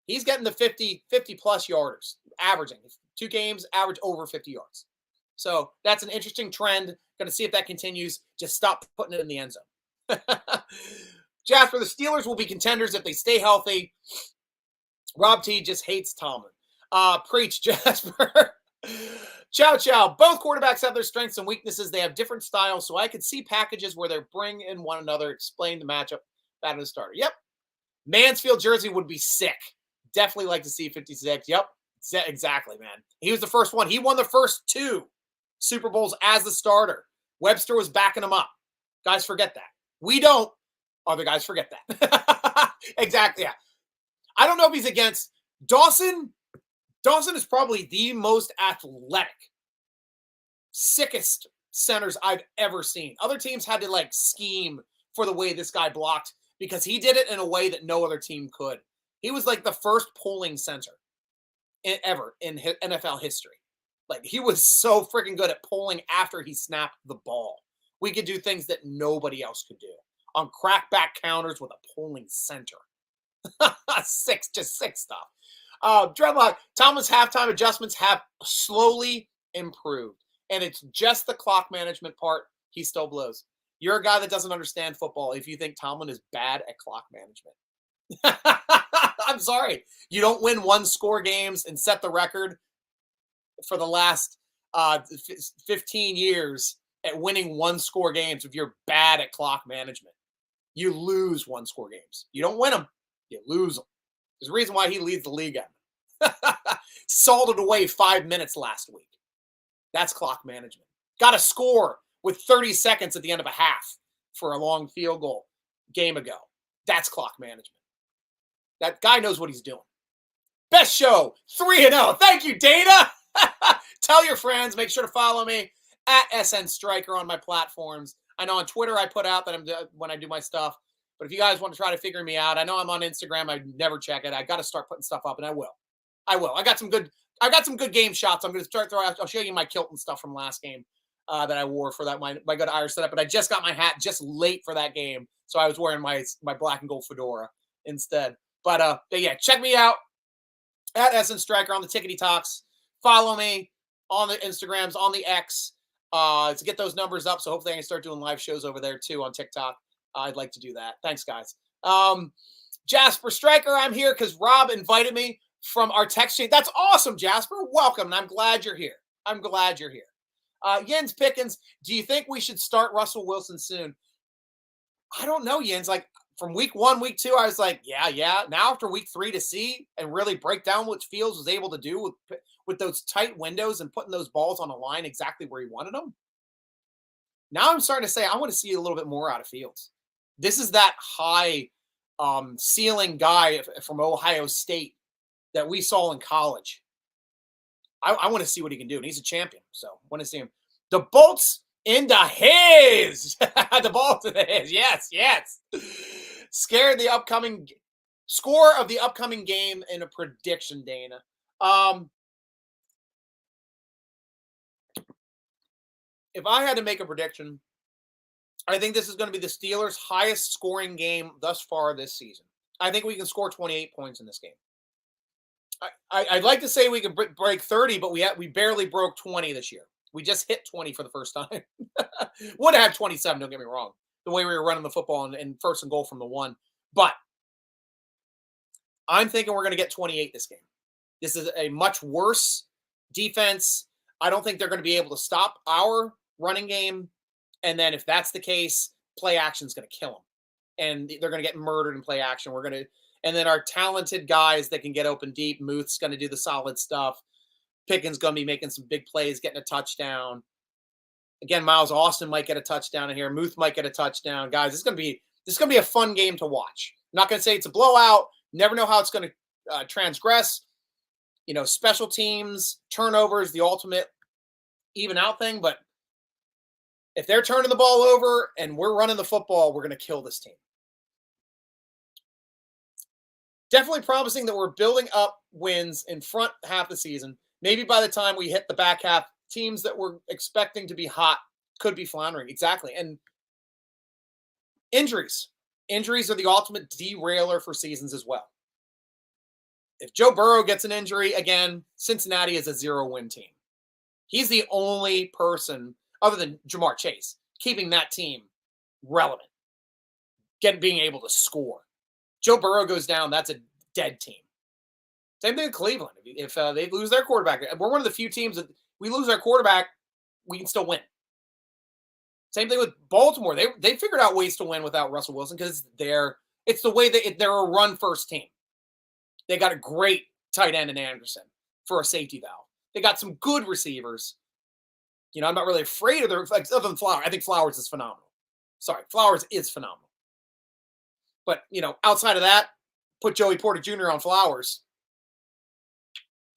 He's getting the 50 plus yarders, averaging 2 games, average over 50 yards. So that's an interesting trend. Going to see if that continues. Just stop putting it in the end zone. Jasper, the Steelers will be contenders if they stay healthy. Rob T just hates Tomlin. Preach, Jasper. Chow. Both quarterbacks have their strengths and weaknesses. They have different styles, so I could see packages where they bring in one another, explain the matchup better than the starter. Yep. Mansfield jersey would be sick. Definitely like to see 56. Yep, exactly, man. He was the first one. He won the first 2 Super Bowls as the starter. Webster was backing him up. Guys forget that. We don't. Other guys forget that. Exactly, yeah. I don't know if he's against Dawson. Dawson is probably the most athletic, sickest centers I've ever seen. Other teams had to scheme for the way this guy blocked because he did it in a way that no other team could. He was like the first pulling center ever in NFL history. He was so freaking good at pulling after he snapped the ball. We could do things that nobody else could do on crackback counters with a pulling center. Sick stuff. Dreadlock, Tomlin's halftime adjustments have slowly improved. And it's just the clock management part he still blows. You're a guy that doesn't understand football if you think Tomlin is bad at clock management. I'm sorry. You don't win 1-score games and set the record for the last 15 years at winning 1-score games if you're bad at clock management. You lose 1-score games. You don't win them. You lose them. There's a reason why he leads the league at salted away 5 minutes last week. That's clock management. Got a score with 30 seconds at the end of a half for a long field goal game ago. That's clock management. That guy knows what he's doing. Best show, 3-0. Thank you, Dana. Tell your friends. Make sure to follow me at SN Stryker on my platforms. I know on Twitter I put out that when I do my stuff. But if you guys want to try to figure me out, I know I'm on Instagram. I never check it. I got to start putting stuff up, and I will. I got some good I've got some good game shots. I'm going to start throwing. I'll show you my kilt and stuff from last game that I wore for that my good Irish setup. But I just got my hat just late for that game, so I was wearing my black and gold fedora instead. But yeah, check me out at Stryker on the Tickety Talks. Follow me on the Instagrams, on the X, to get those numbers up. So hopefully I can start doing live shows over there too on TikTok. I'd like to do that. Thanks, guys. Jasper Stryker, I'm here because Rob invited me from our text chain. That's awesome, Jasper. Welcome. And I'm glad you're here. I'm glad you're here. Jens Pickens, do you think we should start Russell Wilson soon? I don't know, Jens. Like from week 1, week 2, I was like, yeah. Now after week 3 to see and really break down what Fields was able to do with those tight windows and putting those balls on a line exactly where he wanted them. Now I'm starting to say I want to see a little bit more out of Fields. This is that high ceiling guy from Ohio State that we saw in college. I want to see what he can do, and he's a champion, so I want to see him. The Bolts into his. The Bolts into his. Yes. Scared the upcoming score of the upcoming game in a prediction, Dana. If I had to make a prediction, I think this is going to be the Steelers' highest scoring game thus far this season. I think we can score 28 points in this game. I'd like to say we could break 30, but we barely broke 20 this year. We just hit 20 for the first time. Would have had 27, don't get me wrong, the way we were running the football and first and goal from the 1. But I'm thinking we're going to get 28 this game. This is a much worse defense. I don't think they're going to be able to stop our running game. And then if that's the case, play action is going to kill them. And they're going to get murdered in play action. And then our talented guys that can get open deep, Muth's going to do the solid stuff. Pickens going to be making some big plays, getting a touchdown. Again, Miles Austin might get a touchdown in here. Muth might get a touchdown. Guys, this is going to be a fun game to watch. I'm not going to say it's a blowout. Never know how it's going to transgress. Special teams, turnovers, the ultimate even out thing. But if they're turning the ball over and we're running the football, we're going to kill this team. Definitely promising that we're building up wins in front half the season. Maybe by the time we hit the back half, teams that we're expecting to be hot could be floundering. Exactly. And injuries. Injuries are the ultimate derailer for seasons as well. If Joe Burrow gets an injury, again, Cincinnati is a 0-win team. He's the only person, other than Jamar Chase, keeping that team relevant, being able to score. Joe Burrow goes down, that's a dead team. Same thing in Cleveland. If they lose their quarterback, we're one of the few teams that we lose our quarterback, we can still win. Same thing with Baltimore. They figured out ways to win without Russell Wilson because it's the way they're a run-first team. They got a great tight end in Anderson for a safety valve. They got some good receivers. I'm not really afraid of their other than Flowers. I think Flowers is phenomenal. Sorry, Flowers is phenomenal. But, outside of that, put Joey Porter Jr. on Flowers.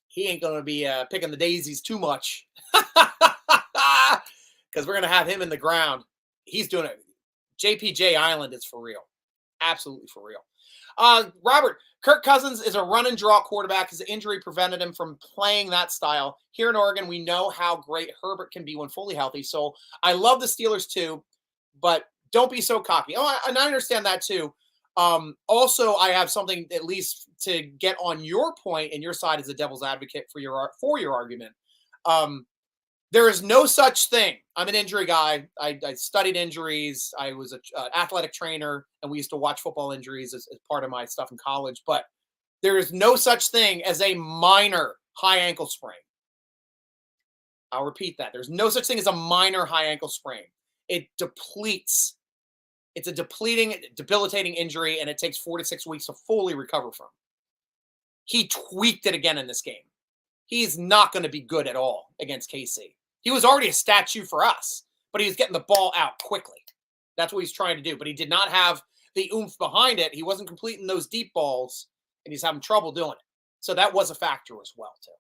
He ain't going to be picking the daisies too much because we're going to have him in the ground. He's doing it. JPJ Island is for real. Absolutely for real. Robert, Kirk Cousins is a run and draw quarterback. His injury prevented him from playing that style. Here in Oregon, we know how great Herbert can be when fully healthy. So I love the Steelers too, but don't be so cocky. And I understand that too. Also, I have something at least to get on your point and your side as a devil's advocate for your argument. There is no such thing. I'm an injury guy. I studied injuries. I was an athletic trainer, and we used to watch football injuries as part of my stuff in college. But there is no such thing as a minor high ankle sprain. I'll repeat that. There's no such thing as a minor high ankle sprain. It depletes. It's a debilitating injury, and it takes 4 to 6 weeks to fully recover from. He tweaked it again in this game. He's not going to be good at all against KC. He was already a statue for us, but he was getting the ball out quickly. That's what he's trying to do, but he did not have the oomph behind it. He wasn't completing those deep balls, and he's having trouble doing it. So that was a factor as well, too.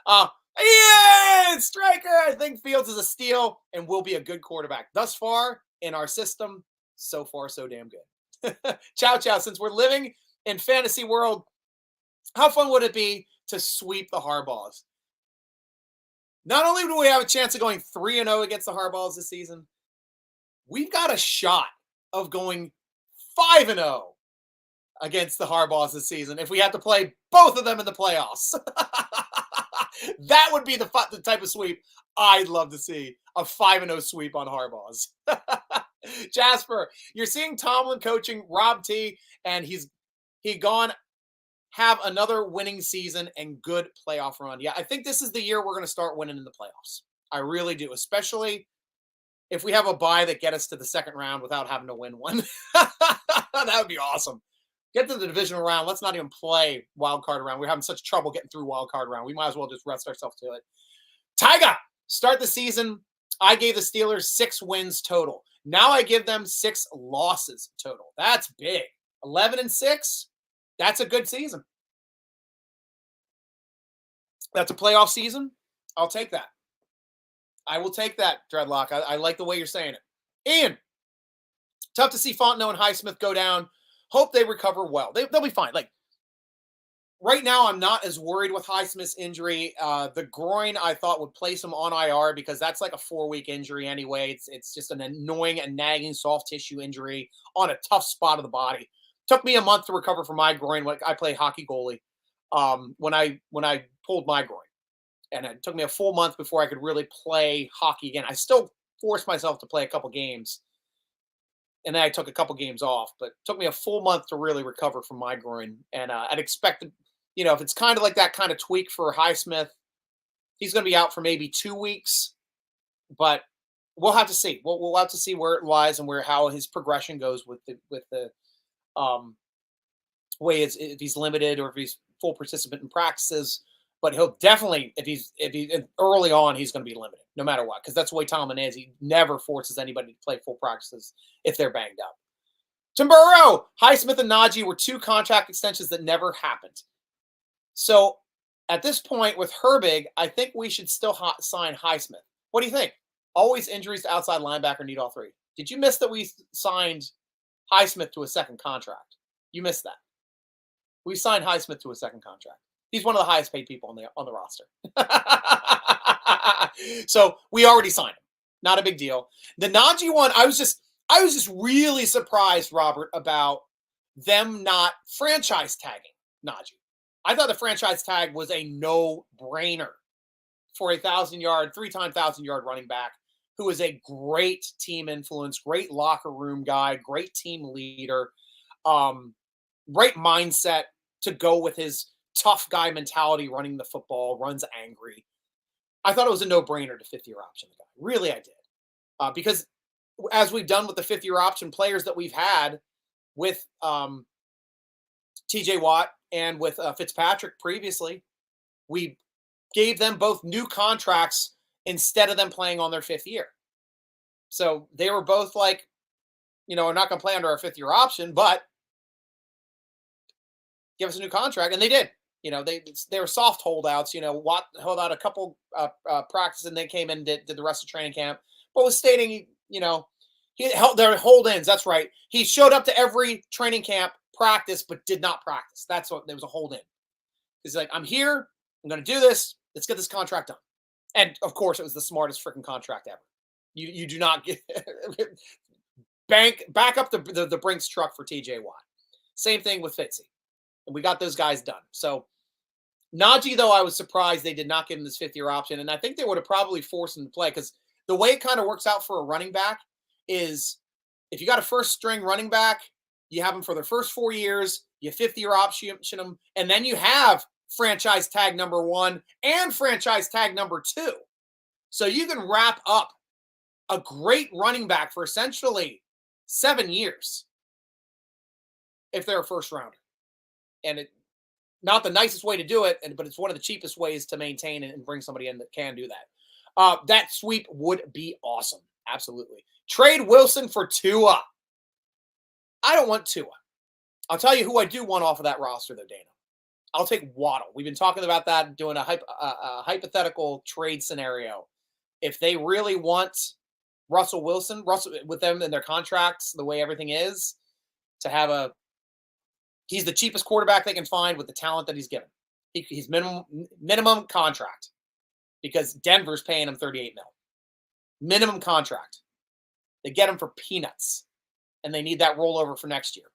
Yeah, Stryker, I think Fields is a steal and will be a good quarterback. Thus far, in our system, so far, so damn good. Ciao, ciao. Since we're living in fantasy world, how fun would it be to sweep the Harbaughs? Not only do we have a chance of going 3-0 against the Hardballs this season, we've got a shot of going 5-0 against the Hardballs this season if we have to play both of them in the playoffs. That would be the type of sweep I'd love to see, a 5-0 sweep on Hardballs. Jasper, you're seeing Tomlin coaching Rob T, and he gone have another winning season and good playoff run. Yeah, I think this is the year we're going to start winning in the playoffs. I really do, especially if we have a bye that get us to the second round without having to win one. That would be awesome. Get to the divisional round. Let's not even play wild card round. We're having such trouble getting through wild card round. We might as well just rest ourselves to it. Tyga, start the season. I gave the Steelers 6 wins total. Now I give them 6 losses total. That's big. 11-6. That's a good season. That's a playoff season. I'll take that. I will take that, Dreadlock. I like the way you're saying it. Ian, tough to see Fontenot and Highsmith go down. Hope they recover well. They'll be fine. Like, right now, I'm not as worried with Highsmith's injury. The groin, I thought, would place him on IR because that's like a 4-week injury anyway. It's just an annoying and nagging soft tissue injury on a tough spot of the body. Took me a month to recover from my groin when I play hockey goalie. When I pulled my groin, and it took me a full month before I could really play hockey again. I still forced myself to play a couple games, and then I took a couple games off. But it took me a full month to really recover from my groin. And I'd expect, if it's kind of like that kind of tweak for Highsmith, he's going to be out for maybe 2 weeks. But we'll have to see. We'll have to see where it lies and how his progression goes with the way if he's limited or if he's full participant in practices. But he'll definitely, if he's early on, he's going to be limited no matter what, because that's the way Tomlin is. He never forces anybody to play full practices if they're banged up. Timburo, Highsmith and Najee were 2 contract extensions that never happened. So at this point with Herbig, I think we should still sign Highsmith. What do you think? Always injuries to outside linebacker, need all 3. Did you miss that we signed Highsmith to a second contract? You missed that. We signed Highsmith to a second contract. He's one of the highest paid people on the roster. So we already signed him. Not a big deal. The Najee one, I was just really surprised, Robert, about them not franchise tagging Najee. I thought the franchise tag was a no-brainer for a 1,000-yard, 3-time 1,000-yard running back who is a great team influence, great locker room guy, great team leader, great mindset to go with his tough guy mentality, running the football, runs angry. I thought it was a no-brainer to 5th-year option the guy. Really, I did. Because as we've done with the 5th-year option players that we've had with TJ Watt and with Fitzpatrick previously, we gave them both new contracts instead of them playing on their 5th year. So they were both like, we're not going to play under our 5th-year option, but give us a new contract. And they did. They were soft holdouts. Watt held out a couple practices and then came in and did the rest of training camp. But was stating, he held their hold-ins. That's right. He showed up to every training camp practice, but did not practice. That's what there was a hold-in. He's like, I'm here. I'm going to do this. Let's get this contract done. And of course, it was the smartest freaking contract ever. You do not get back up the Brinks truck for TJ Watt. Same thing with Fitzy. And we got those guys done. So Najee, though, I was surprised they did not give him this 5th-year option. And I think they would have probably forced him to play because the way it kind of works out for a running back is if you got a first-string running back, you have them for their first 4 years, you 5th-year option them, and then you have franchise tag number 1 and franchise tag number 2. So you can wrap up a great running back for essentially 7 years if they're a first-rounder. And it not the nicest way to do it, but it's one of the cheapest ways to maintain and bring somebody in that can do that. That sweep would be awesome. Absolutely. Trade Wilson for Tua. I don't want Tua. I'll tell you who I do want off of that roster, though, Dana. I'll take Waddle. We've been talking about that, doing a hypothetical trade scenario. If they really want Russell Wilson, with them and their contracts, the way everything is, to have he's the cheapest quarterback they can find with the talent that he's given. He's minimum contract. because Denver's paying him $38 million. Minimum contract. They get him for peanuts, and they need that rollover for next year.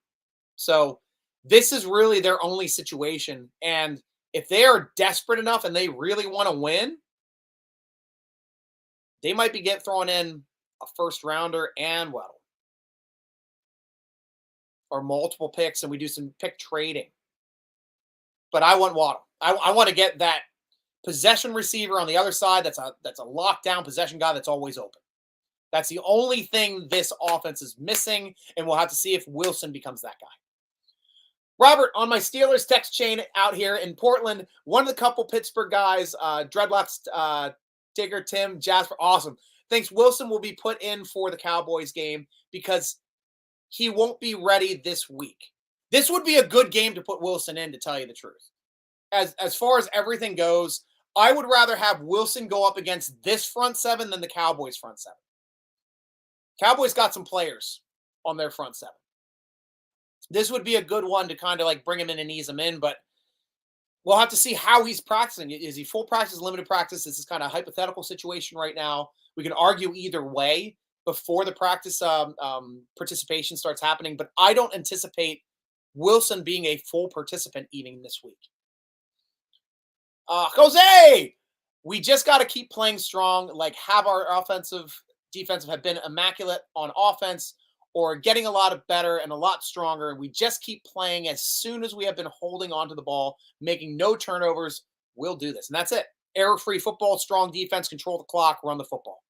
So this is really their only situation. And if they are desperate enough and they really want to win, they might be throwing in a first rounder and Waddle, or multiple picks, and we do some pick trading. But I want Waddle. I want to get that possession receiver on the other side. That's a lockdown possession guy that's always open. That's the only thing this offense is missing, and we'll have to see if Wilson becomes that guy. Robert, on my Steelers text chain out here in Portland, one of the couple Pittsburgh guys, Dreadlocks, Tigger, Tim, Jasper, awesome, thinks Wilson will be put in for the Cowboys game because he won't be ready this week. This would be a good game to put Wilson in, to tell you the truth. As far as everything goes, I would rather have Wilson go up against this front seven than the Cowboys front seven. Cowboys got some players on their front seven. This would be a good one to kind of like bring him in and ease him in, but we'll have to see how he's practicing. Is he full practice, limited practice? This is kind of a hypothetical situation right now. We can argue either way before the practice participation starts happening, but I don't anticipate Wilson being a full participant even this week. Jose, we just got to keep playing strong, like have our defensive have been immaculate on offense, or getting a lot better and a lot stronger. And we just keep playing. As soon as we have been holding onto the ball, making no turnovers, we'll do this. And that's it. Error-free football, strong defense, control the clock, run the football.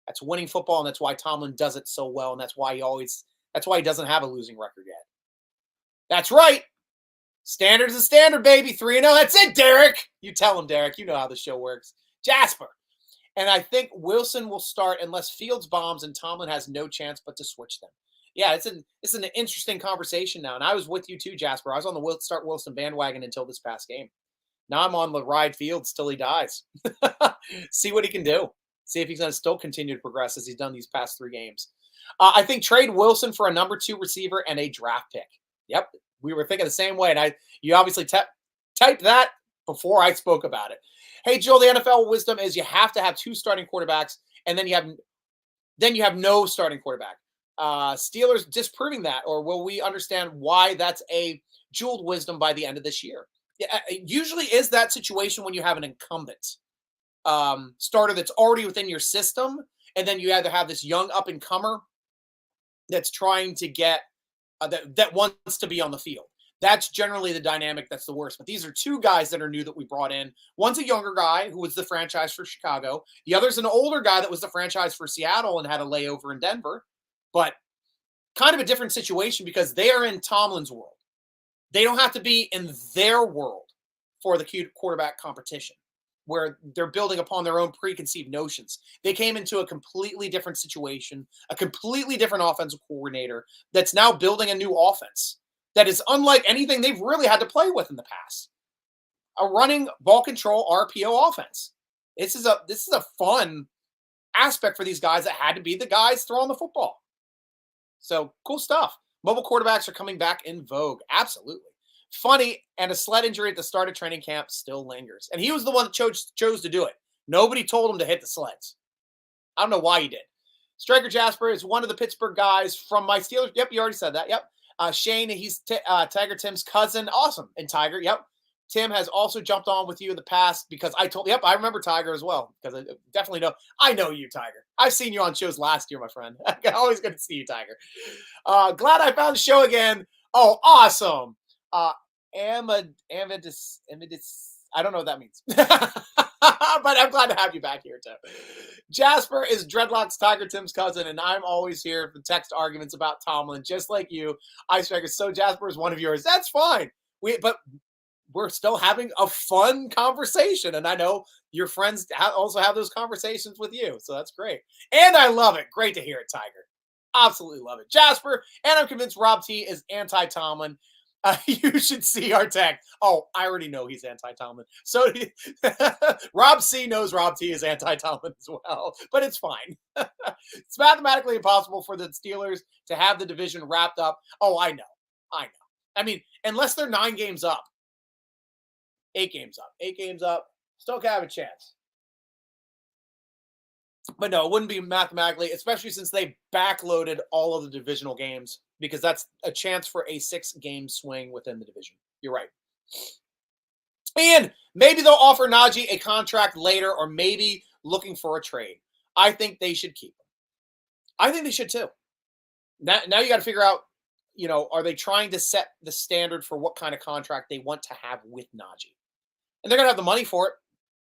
That's winning football, and that's why Tomlin does it so well, and that's why he doesn't have a losing record yet. That's right. Standard is a standard, baby. 3-0. That's it, Derek. You tell him, Derek. You know how the show works. Jasper. And I think Wilson will start unless Fields bombs and Tomlin has no chance but to switch them. Yeah, it's an interesting conversation now. And I was with you too, Jasper. I was on the start Wilson bandwagon until this past game. Now I'm on the ride Fields till he dies. See what he can do. See if he's going to still continue to progress as he's done these past 3 games. I think trade Wilson for a number 2 receiver and a draft pick. Yep, we were thinking the same way. And you obviously typed that before I spoke about it. Hey, Joel, the NFL wisdom is you have to have 2 starting quarterbacks, and then you have no starting quarterback. Steelers disproving that, or will we understand why that's a jeweled wisdom by the end of this year? It usually is that situation when you have an incumbent starter that's already within your system, and then you either have this young up-and-comer that's trying to get that wants to be on the field. That's generally the dynamic that's the worst. But these are 2 guys that are new that we brought in. One's a younger guy who was the franchise for Chicago. The other's an older guy that was the franchise for Seattle and had a layover in Denver. But kind of a different situation because they are in Tomlin's world. They don't have to be in their world for the quarterback competition, where they're building upon their own preconceived notions. They came into a completely different situation, a completely different offensive coordinator that's now building a new offense that is unlike anything they've really had to play with in the past. A running ball control RPO offense. This is a fun aspect for these guys that had to be the guys throwing the football. So cool stuff. Mobile quarterbacks are coming back in vogue. Absolutely. Funny, and a sled injury at the start of training camp still lingers. And he was the one that chose to do it. Nobody told him to hit the sleds. I don't know why he did. Stryker Jasper is one of the Pittsburgh guys from my Steelers. Yep, you already said that. Yep. Shane, he's Tiger Tim's cousin. Awesome. And Tiger, yep. Tim has also jumped on with you in the past because I remember Tiger as well because I definitely know. I know you, Tiger. I've seen you on shows last year, my friend. Always good to see you, Tiger. Glad I found the show again. Oh, awesome. Amidus, I don't know what that means. But I'm glad to have you back here, too. Jasper is Dreadlocks Tiger Tim's cousin, and I'm always here for text arguments about Tomlin, just like you. Icebreaker, so Jasper is one of yours. That's fine. But we're still having a fun conversation, and I know your friends also have those conversations with you, so that's great. And I love it. Great to hear it, Tiger. Absolutely love it. Jasper, and I'm convinced Rob T is anti-Tomlin. You should see our tech. Oh, I already know he's anti-Tomlin. So Rob C knows Rob T is anti-Tomlin as well, but it's fine. It's mathematically impossible for the Steelers to have the division wrapped up. Oh, I know. I mean, unless they're 9 games up, 8 games up, still have a chance. But no, it wouldn't be mathematically, especially since they backloaded all of the divisional games, because that's a chance for a 6-game swing within the division. You're right. And maybe they'll offer Najee a contract later, or maybe looking for a trade. I think they should keep him. I think they should too. Now you got to figure out, are they trying to set the standard for what kind of contract they want to have with Najee? And they're going to have the money for it.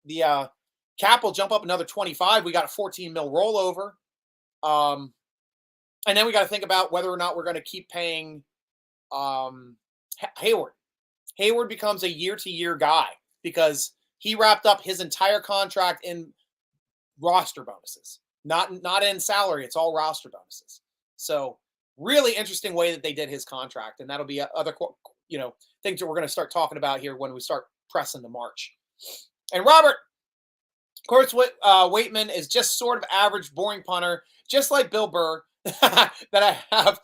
The cap will jump up another 25. We got a 14 mil rollover. And then we got to think about whether or not we're going to keep paying Hayward. Hayward becomes a year-to-year guy because he wrapped up his entire contract in roster bonuses, not in salary. It's all roster bonuses. So really interesting way that they did his contract, and that'll be other things that we're going to start talking about here when we start pressing the March. And Robert, of course, Waitman is just sort of average, boring punter, just like Bill Burr, that I have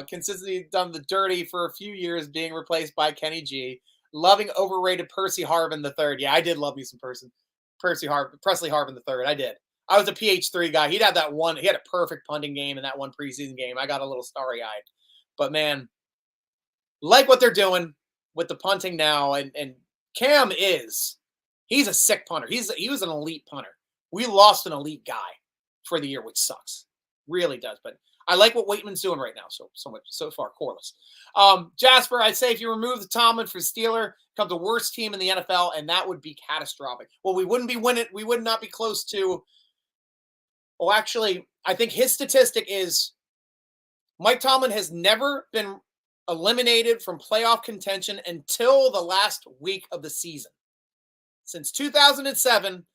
consistently done the dirty for a few years, being replaced by Kenny G. Loving overrated Percy Harvin III. Yeah, I did love me some Presley Harvin III. I did. I was a PH3 guy. He had a perfect punting game in that one preseason game. I got a little starry-eyed. But man, like what they're doing with the punting now, and Cam he's a sick punter. He was an elite punter. We lost an elite guy for the year, which sucks. Really does. But I like what Waitman's doing right now. So far, Corliss. Jasper, I'd say if you remove the Tomlin for Steeler, comes the worst team in the NFL, and that would be catastrophic. Well, we wouldn't be winning. We would not be close to. Well, actually, I think his statistic is Mike Tomlin has never been eliminated from playoff contention until the last week of the season. Since 2007,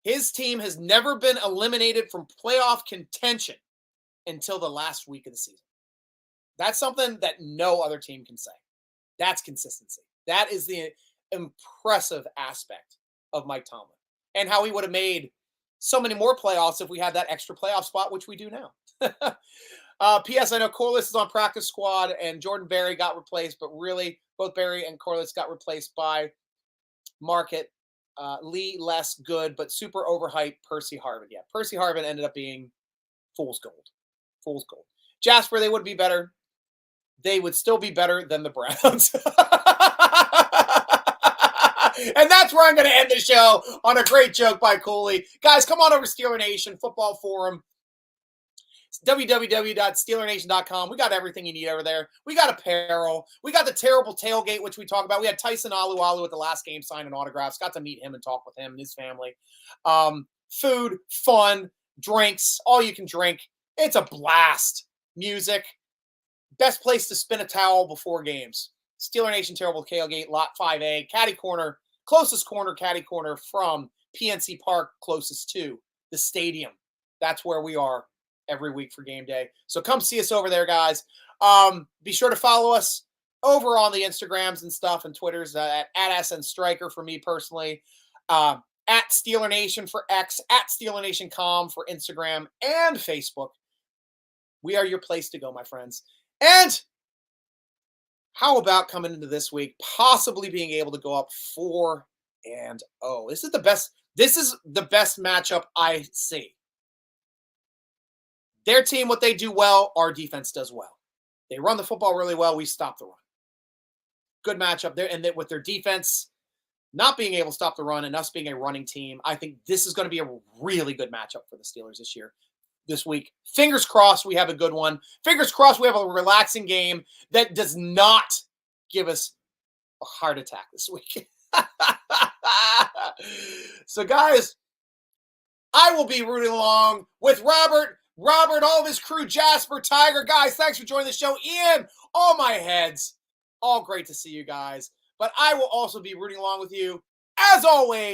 his team has never been eliminated from playoff contention until the last week of the season. That's something that no other team can say. That's consistency. That is the impressive aspect of Mike Tomlin, and how he would have made so many more playoffs if we had that extra playoff spot, which we do now. P.S. I know Corliss is on practice squad, and Jordan Berry got replaced, but really both Berry and Corliss got replaced by Market. Lee, less good, but super overhyped Percy Harvin. Yeah, Percy Harvin ended up being fool's gold. Fool's gold. Jasper, they would be better. They would still be better than the Browns. And that's where I'm going to end the show, on a great joke by Cooley. Guys, come on over to Steeler Nation Football Forum. It's www.steelernation.com. We got everything you need over there. We got apparel. We got the terrible tailgate, which we talk about. We had Tyson Alualu at the last game signing autographs. Got to meet him and talk with him and his family. Food, fun, drinks, all you can drink. It's a blast. Music. Best place to spin a towel before games. Steeler Nation Terrible Tailgate, Lot 5A, caddy corner, closest corner, caddy corner from PNC Park, closest to the stadium. That's where we are every week for game day. So come see us over there, guys. Be sure to follow us over on the Instagrams and stuff and Twitters at SN Stryker for me personally, at Steeler Nation for X, at Steeler Nation.com for Instagram and Facebook. We are your place to go, my friends. And how about coming into this week, possibly being able to go up 4-0? This is the best matchup I see. Their team, what they do well, our defense does well. They run the football really well. We stop the run. Good matchup there. And with their defense not being able to stop the run and us being a running team, I think this is going to be a really good matchup for the Steelers this week. Fingers crossed we have a good one. Fingers crossed we have a relaxing game that does not give us a heart attack this week. So, guys, I will be rooting along with Robert, all of his crew, Jasper, Tiger. Guys, thanks for joining the show. Ian, all my heads. All great to see you guys. But I will also be rooting along with you, as always.